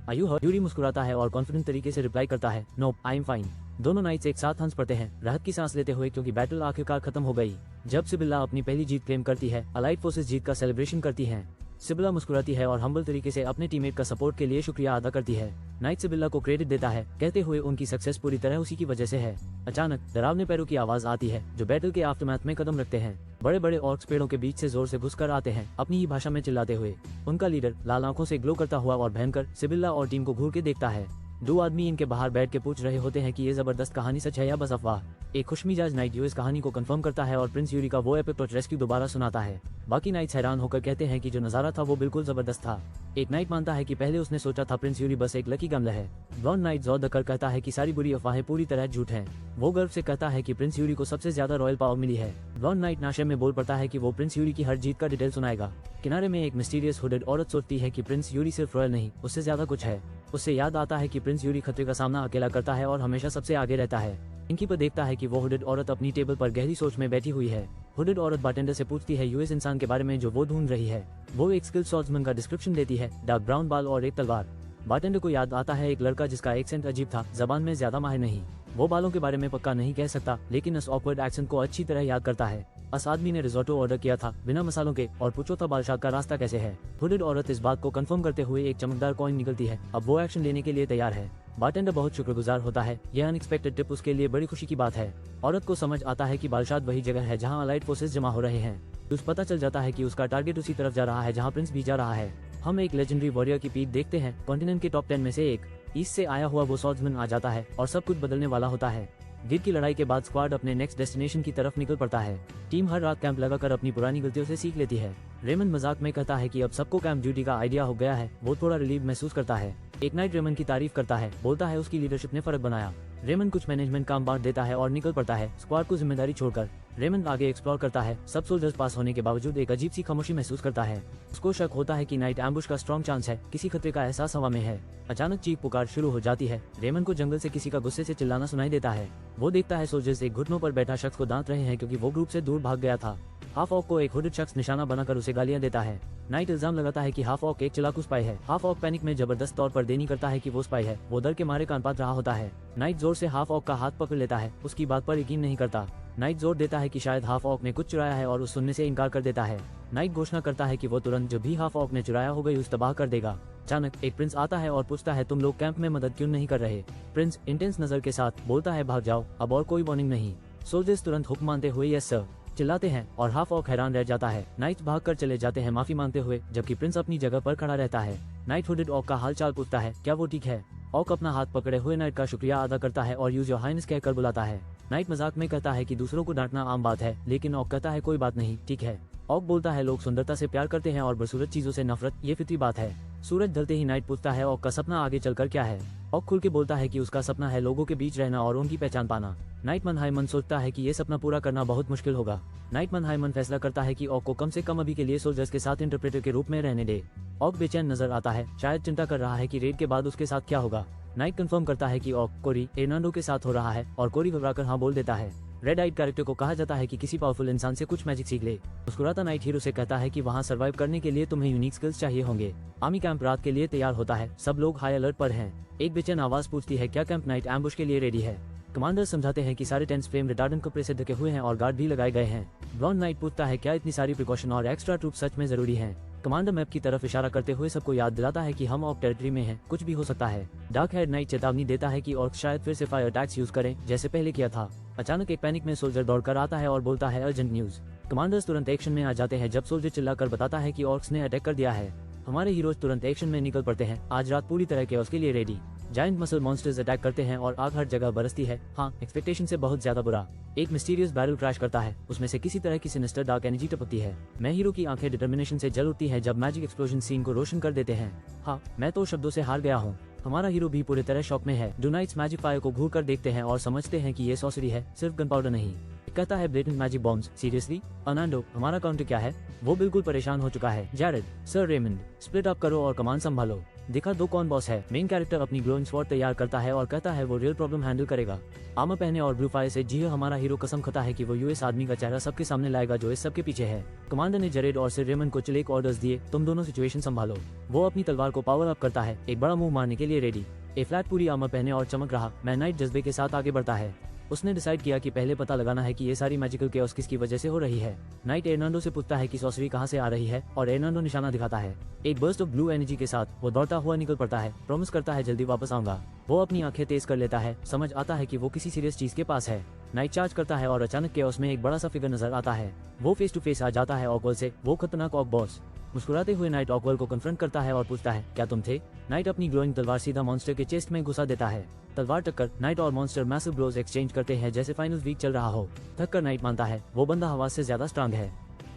are you hurt? Yuri मुस्कुराता है और कॉन्फिडेंट तरीके से रिप्लाई करता है, नोप आई एम फाइन। दोनों नाइट्स एक साथ हंस पड़ते हैं, राहत की सांस लेते हुए, क्योंकि बैटल आखिरकार खत्म हो गई। जब सिबिल्ला अपनी पहली जीत क्लेम करती है, अलाइड फोर्सेस जीत का सेलिब्रेशन करती हैं। सिबिल्ला मुस्कुराती है और हम्बल तरीके से अपने टीममेट का सपोर्ट के लिए शुक्रिया अदा करती है। नाइट सिबिल्ला को क्रेडिट देता है, कहते हुए उनकी सक्सेस पूरी तरह उसी की वजह से है। अचानक डरावने पैरों की आवाज आती है जो बैटल के आफ्टरमैथ में कदम रखते हैं। बड़े बड़े ऑर्क्स पेड़ों के बीच से जोर से घुसकर आते हैं, अपनी ही भाषा में चिल्लाते हुए। उनका लीडर लाल आंखों से ग्लो करता हुआ और भयंकर सिबिल्ला और टीम को घूर के देखता है। दो आदमी इनके बाहर बैठ के पूछ रहे होते हैं कि ये जबरदस्त कहानी सच है या बस अफवाह। एक खुशमिजाज नाइट इस कहानी को कंफर्म करता है और प्रिंस यूरी का वो एपिक टॉर्च रेस्क्यू दोबारा सुनाता है। बाकी नाइट्स हैरान होकर कहते हैं कि जो नजारा था वो बिल्कुल जबरदस्त था। एक नाइट मानता है कि पहले उसने सोचा था प्रिंस यूरी बस एक लकी गैम्बलर है। ब्लॉन्ड नाइट जोर देकर कहता है कि सारी बुरी अफवाहें पूरी तरह झूठ हैं। वो गर्व से कहता है कि प्रिंस यूरी को सबसे ज्यादा रॉयल पावर मिली है। ब्लॉन्ड नाइट नाशे में बोल पड़ता है कि वो प्रिंस यूरी की हर जीत का डिटेल सुनाएगा। किनारे में एक मिस्टीरियस हुडेड औरत सोचती है कि प्रिंस यूरी सिर्फ रॉयल नहीं, उससे ज्यादा कुछ है। उससे याद आता है कि प्रिंस यूरी खतरे का सामना अकेला करता है और हमेशा सबसे आगे रहता है। इनकी पर देखता है कि वो हुडेड औरत अपनी टेबल पर गहरी सोच में बैठी हुई है। हुडेड औरत बारटेंडर से पूछती है यूएस इंसान के बारे में जो वो ढूंढ रही है। वो एक स्किल सॉर्ड्समैन का डिस्क्रिप्शन देती है, डार्क ब्राउन बाल और एक तलवार। बारटेंडर को याद आता है एक लड़का जिसका एक्सेंट अजीब था, जबान में ज्यादा माहिर नहीं। वो बालों के बारे में पक्का नहीं कह सकता, लेकिन उस ऑकवर्ड एक्सेंट को अच्छी तरह याद करता है। उस आदमी ने रिजोटो ऑर्डर किया था बिना मसालों के, और पूछो था बादशाह का रास्ता कैसे है। हुडेड औरत इस बात को कंफर्म करते हुए एक चमकदार कॉइन निकलती है। अब वो एक्शन लेने के लिए तैयार है। बारटेंडर बहुत शुक्रगुजार होता है, यह अनएक्सपेक्टेड टिप उसके लिए बड़ी खुशी की बात है। औरत को समझ आता है कि बादशाह वही जगह है जहाँ अलाइड फोर्सेस जमा हो रहे हैं। उस पता चल जाता है कि उसका टारगेट उसी तरफ जा रहा है जहाँ प्रिंस भी जा रहा है। हम एक लेजेंडरी वॉरियर की पीठ देखते हैं, कॉन्टिनेंट के टॉप 10 में से एक। ईस्ट से आया हुआ वो सॉर्ड्समैन आ जाता है और सब कुछ बदलने वाला होता है। गिर की लड़ाई के बाद स्क्वाड अपने नेक्स्ट डेस्टिनेशन की तरफ निकल पड़ता है। टीम हर रात कैंप लगाकर अपनी पुरानी गलतियों से सीख लेती है। रेमंड मजाक में कहता है कि अब सबको कैंप ड्यूटी का आइडिया हो गया है। वो थोड़ा रिलीव महसूस करता है। एक नाइट रेमंड की तारीफ करता है, बोलता है उसकी लीडरशिप ने फर्क बनाया। रेमंड कुछ मैनेजमेंट काम बांट देता है और निकल पड़ता है, स्क्वाड को जिम्मेदारी छोड़कर। रेमंड आगे एक्सप्लोर करता है। सब सोल्जर्स पास होने के बावजूद एक अजीब सी खामोशी महसूस करता है। उसको शक होता है कि नाइट एम्बुश का स्ट्रॉन्ग चांस है, किसी खतरे का एहसास हवा में है। अचानक चीख पुकार शुरू हो जाती है। रेमंड को जंगल से किसी का गुस्से से चिल्लाना सुनाई देता है। वो देखता है सोल्जर्स एक घुटनों पर बैठा शख्स को दांत रहे हैं, क्योंकि वो ग्रुप से दूर भाग गया था। हाफ ऑक को एक हुडेड शख्स निशाना बनाकर उसे गालियां देता है। नाइट इल्जाम लगाता है कि हाफ ऑक एक चालाक स्पाई है। हाफ ऑक पैनिक में जबरदस्त तौर पर देनी करता है कि वो स्पाई है। वो डर के मारे कान पात रहा होता है। नाइट जोर से हाफ ऑक का हाथ पकड़ लेता है, उसकी बात पर यकीन नहीं करता। नाइट जोर देता है कि शायद हाफ ऑक ने कुछ चुराया है और उस सुनने से इनकार कर देता है। नाइट घोषणा करता है कि वो तुरंत जो भी हाफ ऑक ने चुराया होगा उस तबाह कर देगा। अचानक एक प्रिंस आता है और पूछता है, तुम लोग कैंप में मदद क्यों नहीं कर रहे? प्रिंस इंटेंस नजर के साथ बोलता है, भाग जाओ, अब और कोई वार्निंग नहीं। सोल्जर्स तुरंत हुक्म मानते हुए यस सर चिल्लाते हैं और हाफ ऑक हैरान रह जाता है। नाइट भागकर चले जाते हैं माफी मांगते हुए, जबकि प्रिंस अपनी जगह पर खड़ा रहता है। नाइट हुडेड ऑक का हालचाल पूछता है, क्या वो ठीक है? ऑक अपना हाथ पकड़े हुए नाइट का शुक्रिया अदा करता है और यूज योर हाइनेस कहकर बुलाता है। नाइट मजाक में कहता है कि दूसरों को डांटना आम बात है, लेकिन ऑक कहता है कोई बात नहीं, ठीक है। ऑक बोलता है, लोग सुंदरता से प्यार करते हैं और बदसूरत चीजों से नफरत, ये फितरी बात है। सूरज ढलते ही नाइट पूछता है, ऑक का सपना आगे चलकर क्या है? ऑक खुल के बोलता है कि उसका सपना है लोगों के बीच रहना और उनकी पहचान पाना। नाइट मन हाई मन सोचता है कि ये सपना पूरा करना बहुत मुश्किल होगा। नाइट मन हाई मन फैसला करता है कि ऑक को कम से कम अभी के लिए सोल्जर्स के साथ इंटरप्रेटर के रूप में रहने दे। ऑक बेचैन नजर आता है, शायद चिंता कर रहा है कि रेड के बाद उसके साथ क्या होगा। नाइट कंफर्म करता है कि ऑक कोरी एर्नांडो के साथ हो रहा है और कोरी घबराकर हाँ बोल देता है। रेड आइड कैरेक्टर को कहा जाता है कि किसी पावरफुल इंसान से कुछ मैजिक सीख ले। मुस्कुराता नाइट हीरो से कहता है कि वहाँ सर्वाइव करने के लिए तुम्हें यूनिक स्किल्स चाहिए होंगे। आर्मी कैंप रात के लिए तैयार होता है, सब लोग हाई अलर्ट पर हैं। एक बेचैन आवाज पूछती है, क्या कैंप नाइट एम्बुश के लिए रेडी है? कमांडर समझाते हैं कि सारे टेंट्स फ्लेम रिटार्डेंट कपड़े से ढके हुए हैं और गार्ड भी लगाए गए हैं। ब्लॉन्ड नाइट पूछता है, क्या इतनी सारी प्रिकॉशन और एक्स्ट्रा ट्रूप सच में जरूरी हैं? कमांडर मैप की तरफ इशारा करते हुए सबको याद दिलाता है कि हम ऑफ टेरिटरी में हैं, कुछ भी हो सकता है। डार्क हेड नाइट चेतावनी देता है कि ऑर्क्स शायद फिर से फायर अटैक्स यूज करें जैसे पहले किया था। अचानक एक पैनिक में सोल्जर दौड़कर आता है और बोलता है, अर्जेंट न्यूज। कमांडर्स तुरंत एक्शन में आ जाते हैं जब सोल्जर चिल्लाकर बताता है कि ऑर्क्स ने अटैक कर दिया है। हमारे हीरोज तुरंत एक्शन में निकल पड़ते हैं, आज रात पूरी तरह के उसके लिए ready. Giant muscle monsters attack करते हैं और आग हर जगह बरसती है, हाँ एक्सपेक्टेशन से बहुत ज्यादा बुरा। एक मिस्टीरियस बैरल क्रैश करता है, उसमें से किसी तरह की सिनिस्टर डार्क एनर्जी टपकती है। मैं हीरो की आंखें डिटर्मिनेशन से जल उठती है जब मैजिक एक्सप्लोजन सीन को रोशन कर देते हैं। हाँ, मैं तो शब्दों से हार गया हूँ। हमारा हीरो भी पूरी तरह शॉक में है। डू नाइट्स मैजिक फायर को घूर कर देखते हैं और समझते हैं कि ये सॉसरी है, सिर्फ गन पाउडर नहीं। कहता है blatant magic bombs, seriously Arnaldo हमारा काउंटर क्या है? वो बिल्कुल परेशान हो चुका है। Jared, sir Raymond split up करो और कमान संभालो, देखा दो कौन बॉस है। मेन कैरेक्टर अपनी ग्लोइंग स्वॉर्ड तैयार करता है और कहता है वो रियल प्रॉब्लम हैंडल करेगा। आर्मर पहने और ब्लू फायर से जी हमारा हीरो कसम खाता है कि वो यूएस आदमी का चेहरा सबके सामने लाएगा जो इस सबके पीछे है। कमांडर ने जरेड और सर रेमंड को चिलेक ऑर्डर्स दिए, तुम दोनों सिचुएशन संभालो। वो अपनी तलवार को पावर अप करता है, एक बड़ा मूव मारने के लिए रेडी। ए फ्लैट पूरी आर्मर पहने और चमक रहा मैन नाइट जज्बे के साथ आगे बढ़ता है। उसने डिसाइड किया कि पहले पता लगाना है कि ये सारी मैजिकल केओस किसकी वजह से हो रही है। नाइट एर्नांडो से पूछता है कि सॉर्सरी कहाँ से आ रही है और एर्नांडो निशाना दिखाता है। एक बर्स्ट ऑफ ब्लू एनर्जी के साथ वो दौड़ता हुआ निकल पड़ता है, प्रॉमिस करता है जल्दी वापस आऊंगा। वो अपनी आंखें तेज कर लेता है, समझ आता है कि वो किसी सीरियस चीज के पास है। नाइट चार्ज करता है और अचानक केओस में एक बड़ा सा फिगर नजर आता है। वो फेस टू फेस आ जाता है ऑकवल से, वो खतरनाक ऑक बॉस। मुस्कुराते हुए नाइट ऑकवल को कन्फ्रंट करता है और पूछता है क्या तुम थे? नाइट अपनी ग्लोइंग तलवार सीधा मॉन्स्टर के चेस्ट में घुसा देता है। तलवार टक्कर, नाइट और मॉन्स्टर मैसिव ब्लोज एक्सचेंज करते हैं जैसे फाइनल वीक चल रहा हो। थक कर नाइट मानता है वो बंदा हवा से ज्यादा स्ट्रांग है,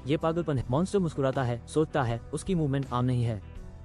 ये पागलपन है। मॉन्स्टर मुस्कुराता है, सोचता है उसकी मूवमेंट आम नहीं है,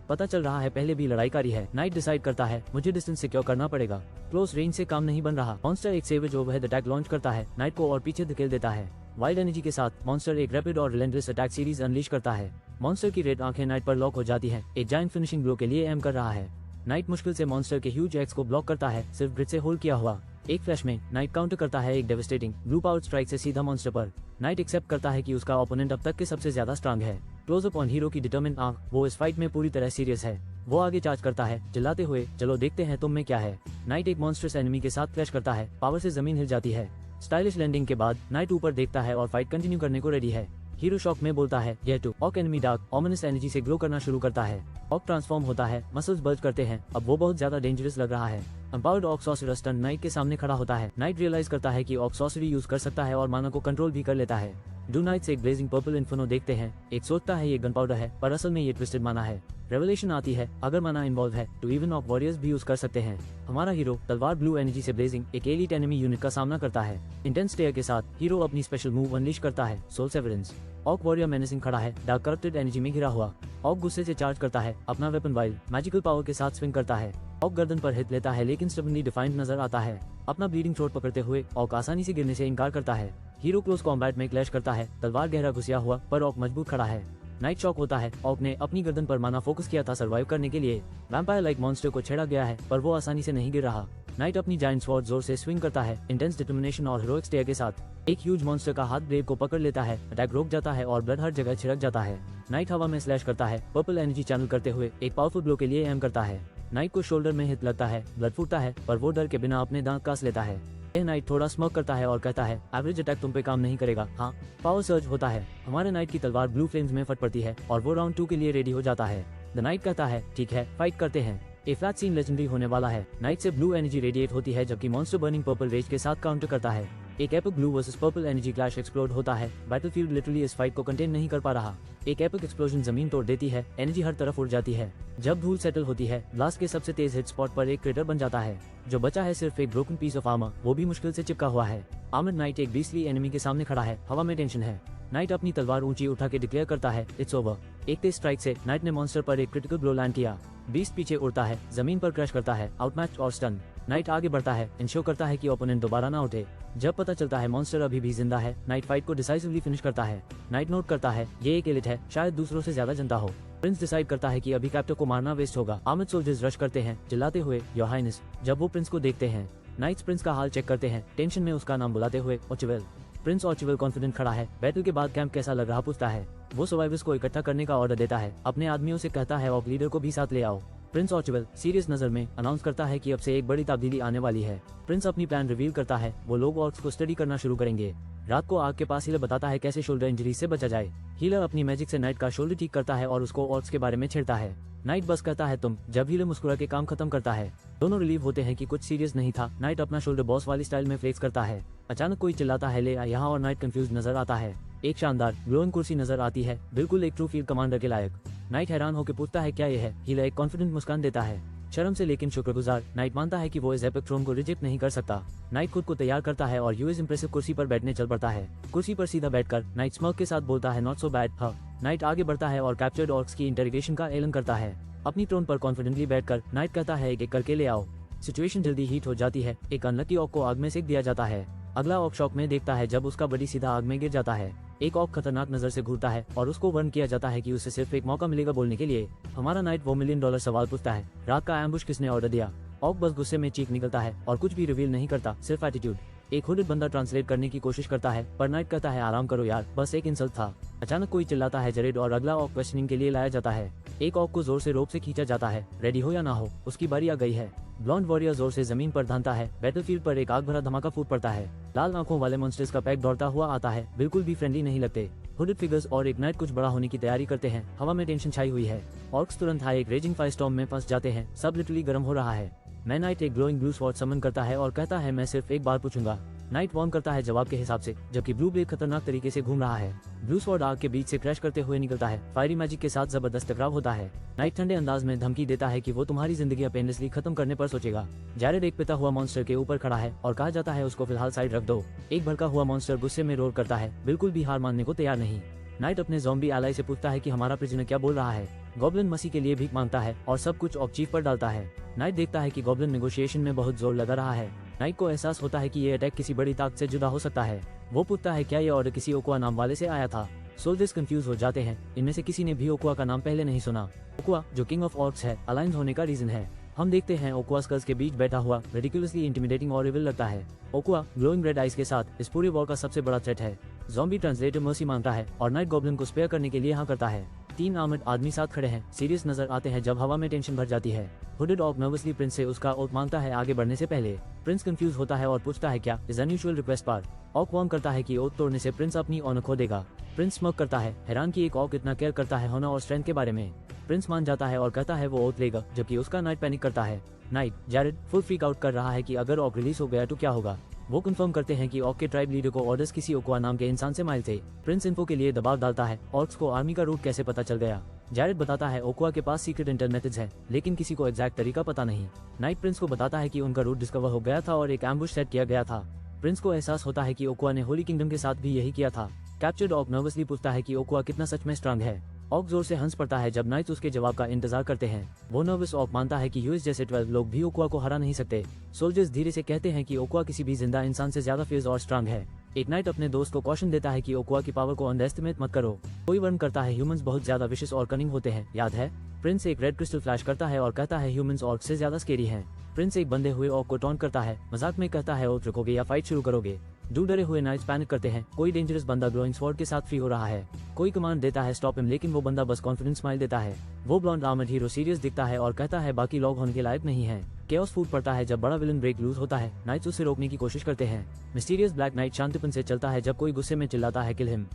पता चल रहा है पहले भी लड़ाईकारी है। नाइट डिसाइड करता है मुझे डिस्टेंस सिक्योर करना पड़ेगा, क्लोज रेंज से काम नहीं बन रहा। मॉन्स्टर एक सेवेज ओवरहेड अटैक लॉन्च करता है, नाइट को और पीछे धकेल देता है। वाइल्ड एनर्जी के साथ मॉन्स्टर एक रैपिड और रिलेंटलेस अटैक सीरीज अनलीश करता है। मॉन्स्टर की रेड आंखें नाइट पर लॉक हो जाती हैं, एक जायंट फिनिशिंग ब्लो के लिए एम कर रहा है। नाइट मुश्किल से मॉन्स्टर के ह्यूज एक्स को ब्लॉक करता है, सिर्फ ग्रिड से होल्ड किया हुआ। एक फ्लैश में नाइट काउंटर करता है एक डेविस्टेटिंग ब्लू पावर स्ट्राइक से सीधा मॉन्स्टर पर। नाइट एक्सेप्ट करता है कि उसका ओपोनेंट अब तक के सबसे ज्यादा स्ट्रांग है। क्लोज अप ऑन हीरो की डिटरमिन्ड आंख, वो इस फाइट में पूरी तरह सीरियस है। वो आगे चार्ज करता है चिल्लाते हुए, चलो देखते हैं तुम में क्या है। नाइट एक मॉन्स्टर्स एनिमी के साथ क्लैश करता है, पावर से जमीन हिल जाती है। स्टाइलिश लैंडिंग के बाद नाइट ऊपर देखता है और फाइट कंटिन्यू करने को रेडी है। हीरो शॉक में बोलता है गेट टू ऑक एनिमी डार्क ऑमिनस एनर्जी से ग्लो करना शुरू करता है। ऑक ट्रांसफॉर्म होता है, मसल्स बल्ज करते हैं, अब वो बहुत ज्यादा डेंजरस लग रहा है। एम्पावर्ड ऑक सॉर्सरर स्टन नाइट के सामने खड़ा होता है। नाइट रियलाइज करता है कि ऑक सॉर्सरी यूज कर सकता है और माना को कंट्रोल भी कर लेता है। डू नाइट से एक ब्लेजिंग पर्पल इन्फर्नो देखते हैं, एक सोचता है ये गन पाउडर है पर असल में ये ट्विस्टेड माना है। रेवलेशन आती है अगर माना इन्वॉल्व है तो इवन ऑक वॉरियर्स भी यूज कर सकते हैं। हमारा हीरो तलवार ब्लू एनर्जी से ब्लेजिंग एक एलीट एनिमी यूनिट का सामना करता है। इंटेंस स्टेयर के साथ हीरो अपनी स्पेशल मूव अनलीश करता है, सोल सेवरेंस। ऑक वॉरियर मेनेसिंग खड़ा है, डार्क करप्टेड एनर्जी में घिरा हुआ। ऑक गुस्से से चार्ज करता है, अपना वेपन वाइल्ड मैजिकल पावर के साथ स्विंग करता है। ऑक गर्दन पर हिट लेता है लेकिन स्टबनली डिफाइंड नजर आता है। अपना ब्लीडिंग थ्रोट पकड़ते हुए ऑक आसानी से गिरने से इनकार करता है। हीरो क्लोज कॉम्बैट में क्लैश करता है, तलवार गहरा घुसिया हुआ पर ऑक मजबूत खड़ा है। नाइट शॉक होता है, ऑक ने अपनी गर्दन पर माना फोकस किया था सर्वाइव करने के लिए। वैम्पायर लाइक मॉन्स्टर को छेड़ा गया है पर वो आसानी से नहीं गिर रहा। नाइट अपनी जायंट स्वॉर्ड जोर से स्विंग करता है, इंटेंस डिटर्मिनेशन और हीरोइक स्टेयर के साथ। एक ह्यूज मॉन्स्टर का हाथ ब्लेड को पकड़ लेता है, अटैक रोक जाता है और ब्लड हर जगह छिड़क जाता है। नाइट हवा में स्लैश करता है, पर्पल एनर्जी चैनल करते हुए एक पावरफुल ब्लो के लिए एम करता है। नाइट को शोल्डर में हिट लगता है, ब्लड फूटता है पर वो डर के बिना अपने दांत कास लेता है। नाइट थोड़ा स्मोक करता है और कहता है एवरेज अटैक तुम पे काम नहीं करेगा। हाँ, पावर सर्ज होता है, हमारे नाइट की तलवार ब्लू फ्लेम्स में फट पड़ती है और वो राउंड 2 के लिए रेडी हो जाता है। द नाइट कहता है ठीक है फाइट करते हैं। ए फ्लैट सीन लेजेंडरी होने वाला है। नाइट से ब्लू एनर्जी रेडिएट होती है जबकि मॉन्स्टर बर्निंग पर्पल रेज के साथ काउंटर करता है। एक epic blue versus purple energy clash explode होता है। बैटलफील्ड लिटरली इस फाइट को कंटेन नहीं कर पा रहा। एक एपिक एक्सप्लोजन जमीन तोड़ देती है, एनर्जी हर तरफ उड़ जाती है। जब धूल सेटल होती है, ब्लास्ट के सबसे तेज हिट स्पॉट पर एक क्रेटर बन जाता है। जो बचा है सिर्फ एक ब्रोकन पीस ऑफ आर्मर, वो भी मुश्किल से चिपका हुआ है। आर्मर्ड नाइट एक बीस्टली एनिमी के सामने खड़ा है, हवा में टेंशन है। नाइट अपनी तलवार ऊंची उठा के डिक्लेयर करता है इट्स ओवर। एक तेज स्ट्राइक से नाइट ने मॉन्स्टर पर एक क्रिटिकल ब्लो लैंड किया। बीस्ट पीछे उड़ता है, जमीन पर क्रैश करता है, आउटमैच और स्टन। नाइट आगे बढ़ता है, इंश्योर करता है कि ओपोनेंट दोबारा ना उठे। जब पता चलता है मॉन्स्टर अभी भी जिंदा है, नाइट फाइट को डिसाइसिवली फिनिश करता है। नाइट नोट करता है ये एक एलिट है, शायद दूसरों से ज्यादा जनता हो। प्रिंस डिसाइड करता है कि अभी कैप्टर को मारना वेस्ट होगा। आर्मर्ड सोल्जर्स रश करते हैं चिल्लाते हुए योर हाइनेस। जब वो प्रिंस को देखते हैं, नाइट्स प्रिंस का हाल चेक करते हैं, टेंशन में उसका नाम बुलाते हुए ओचिवेल। प्रिंस ओचिवेल कॉन्फिडेंट खड़ा है, बैटल के बाद कैंप कैसा लग रहा पूछता है। वो सर्वाइवर्स को इकट्ठा करने का ऑर्डर देता है, अपने आदमियों से कहता है ऑक लीडर को भी साथ ले आओ। प्रिंस ओचिवेल सीरियस नजर में अनाउंस करता है कि अब से एक बड़ी तब्दीली आने वाली है। प्रिंस अपनी प्लान रिवील करता है, वो लोग ऑर्क्स को स्टडी करना शुरू करेंगे। रात को आग के पास हीलर बताता है कैसे शोल्डर इंजरी से बचा जाए। हीलर अपनी मैजिक से नाइट का शोल्डर ठीक करता है और उसको ऑर्क्स के बारे में छेड़ता है। नाइट बस कहता है तुम, जब हीलर मुस्कुरा के काम खत्म करता है। दोनों रिलीव होते हैं कि कुछ सीरियस नहीं था। नाइट अपना शोल्डर बॉस वाली स्टाइल में फ्लेक्स करता है। अचानक कोई चिल्लाता है ले आ यहाँ और नाइट कंफ्यूज नजर आता है। एक शानदार ग्लोइंग कुर्सी नजर आती है, बिल्कुल एक ट्रू फील्ड कमांडर के लायक। नाइट हैरान होकर पूछता है क्या ये है। हीलर एक कॉन्फिडेंट मुस्कान देता है, शर्म से लेकिन शुक्रगुजार। नाइट मानता है कि वो इस एपिक थ्रोन को रिजेक्ट नहीं कर सकता। नाइट खुद को तैयार करता है और यूएस इंप्रेसिव कुर्सी पर बैठने चल पड़ता है। कुर्सी पर सीधा बैठकर नाइट स्मर्क के साथ बोलता है नॉट सो बैड हाँ। नाइट आगे बढ़ता है और कैप्चर्ड ऑर्क्स की इंटरोगेशन का ऐलान करता है। अपनी ट्रोन पर कॉन्फिडेंटली बैठकर नाइट कहता है एक एक करके ले आओ। सिचुएशन जल्दी हीट हो जाती है, एक अनलकी ऑर्क को आग में सेक दिया जाता है। अगला ऑक शॉक में देखता है जब उसका बडी सीधा आग में गिर जाता है। एक ऑक खतरनाक नजर से घूरता है और उसको वार्न किया जाता है कि उसे सिर्फ एक मौका मिलेगा बोलने के लिए। हमारा नाइट वो $1 मिलियन सवाल पूछता है, रात का एम्बुश किसने ऑर्डर दिया? ऑक बस गुस्से में चीख निकलता है और कुछ भी रिवील नहीं करता, सिर्फ एटीट्यूड। एक हुडेड बंदा ट्रांसलेट करने की कोशिश करता है पर नाइट कहता है आराम करो यार, बस एक इंसल्ट था। अचानक कोई चिल्लाता है जरेड और अगला ऑक क्वेश्चनिंग के लिए लाया जाता है। एक ऑक को जोर से रोप से खींचा जाता है, रेडी हो या ना हो उसकी बारी आ गई है। ब्लॉन्ड वॉरियर जोर से जमीन पर धानता है। बैटलफील्ड पर एक आग भरा धमाका फूट पड़ता है। लाल आंखों वाले मॉन्स्टर्स का पैक दौड़ता हुआ आता है, बिल्कुल भी फ्रेंडली नहीं लगते। हुडेड फिगर्स और एक नाइट कुछ बड़ा होने की तैयारी करते हैं। हवा में टेंशन छाई हुई है। ऑर्क्स तुरंत हाई एक रेजिंग फायरस्टॉर्म में फंस जाते हैं। सब लिटरली गर्म हो रहा है। मैं नाइट एक ग्लोइंग ब्लू स्वॉर्ड समन करता है और कहता है मैं सिर्फ एक बार पूछूंगा। नाइट वार्न करता है जवाब के हिसाब से, जबकि ब्लू ब्लेड खतरनाक तरीके से घूम रहा है। ब्लू स्वॉर्ड आग के बीच से क्रैश करते हुए निकलता है। फायरी मैजिक के साथ जबरदस्त टकराव होता है। नाइट ठंडे अंदाज में धमकी देता है कि वो तुम्हारी जिंदगी पेनलेसली खत्म करने पर सोचेगा। जैरेड एक पिता हुआ मॉन्स्टर के ऊपर खड़ा है और कहा जाता है उसको फिलहाल साइड रख दो। एक भड़का हुआ मॉन्स्टर गुस्से में रोर करता है, बिल्कुल भी हार मानने को तैयार नहीं। नाइट अपने ज़ॉम्बी एलाई से पूछता है कि हमारा प्रिजनर क्या बोल रहा है। गॉब्लिन मसी के लिए भीख मांगता है और सब कुछ ऑक चीफ पर डालता है। नाइट देखता है कि गॉब्लिन नेगोशिएशन में बहुत जोर लगा रहा है। नाइट को एहसास होता है कि ये अटैक किसी बड़ी ताकत से जुड़ा हो सकता है। वो पूछता है क्या ये ऑर्डर किसी ओकुआ नाम वाले से आया था। सोल्जर्स कंफ्यूज हो जाते हैं, इनमें से किसी ने भी ओकुआ का नाम पहले नहीं सुना। ओकुआ जो किंग ऑफ ऑर्क्स है, अलायंस होने का रीजन है। हम देखते हैं ओकुआ स्कल्स के बीच बैठा हुआ रिडिकुलसली इंटिमिडेटिंग और इविल लगता है। ओकुआ ग्लोइंग रेड आइज के साथ इस पूरे वॉर का सबसे बड़ा थ्रेट है। ज़ॉम्बी ट्रांसलेटर मर्सी मांगता है और नाइट गॉब्लिन को स्पेयर करने के लिए हाँ करता है। 3 आर्मर्ड आदमी साथ खड़े हैं, सीरियस नजर आते हैं जब हवा में टेंशन भर जाती है। हुडेड ऑक नर्वसली प्रिंस से उसका ओथ मांगता है आगे बढ़ने से पहले। प्रिंस कंफ्यूज होता है और पूछता है क्या इज अनयूजुअल रिक्वेस्ट पर। ऑक वार्न करता है कि ओथ तोड़ने से प्रिंस अपनी ऑनर खो देगा। प्रिंस स्मक करता है, हैरान कि एक ऑक इतना केयर करता है होना और स्ट्रेंथ के बारे में। प्रिंस मान जाता है और कहता है वो ओथ लेगा, जबकि उसका नाइट पैनिक करता है। Night Jared full freak out कर रहा है कि अगर ऑक रिलीज हो गया तो क्या होगा। वो कंफर्म करते हैं कि ऑक के ट्राइब लीडर को ऑर्डर्स किसी ओकुआ नाम के इंसान से माइल थे। प्रिंस इन्फो के लिए दबाव डालता है, ऑर्क्स को आर्मी का रूट कैसे पता चल गया। जैरेड बताता है ओकुआ के पास सीक्रेट इंटर मेथड्स है, लेकिन किसी को एग्जैक्ट तरीका पता नहीं। नाइट प्रिंस को बताता है कि उनका रूट डिस्कवर हो गया था और एक एम्बुश सेट किया गया था। प्रिंस को एहसास होता है कि ओकुआ ने होली किंगडम के साथ भी यही किया था। कैप्चर्ड ऑक नर्वसली पूछता है कि ओकुआ कितना सच में स्ट्रांग है। ऑक जोर से हंस पड़ता है जब नाइट्स उसके जवाब का इंतजार करते हैं। वो नर्वस ऑक मानता है कि यूएस जैसे 12 लोग भी ओकुआ को हरा नहीं सकते। सोल्जर्स धीरे से कहते हैं कि ओकुआ किसी भी जिंदा इंसान से ज्यादा फेज और स्ट्रांग है। एक नाइट अपने दोस्त को कॉशन देता है कि ओकुआ की पावर को अंडरएस्टिमेट मत करो। कोई वर्णन करता है ह्यूमंस बहुत ज्यादा विशेष और कनिंग होते हैं, याद है। प्रिंस एक रेड क्रिस्टल फ्लैश करता है और कहता है ह्यूमंस ऑर्क से ज्यादा स्केरी हैं। प्रिंस एक बंधे हुए ऑर्क को टॉन्ट करता है, मजाक में कहता है ऑर्क रुकोगे या फाइट शुरू करोगे। दूर डरे हुए नाइट्स पैनिक करते हैं। कोई डेंजरस बंदा ग्लोइंग स्वॉर्ड के साथ फ्री हो रहा है। कोई कमांड देता है स्टॉप हिम, लेकिन वो बंदा बस कॉन्फिडेंस स्माइल देता है। वो ब्लॉन्ड आर्मर्ड हीरो सीरियस दिखता है और कहता है बाकी लोग होने के लायक नहीं है। केओस फूट पड़ता है जब बड़ा विलन ब्रेक लूज होता है। नाइट्स उसे रोकने की कोशिश करते हैं। मिस्टीरियस ब्लैक नाइट शांतिपन से चलता है जब कोई गुस्से में चिल्लाता है किल हिम।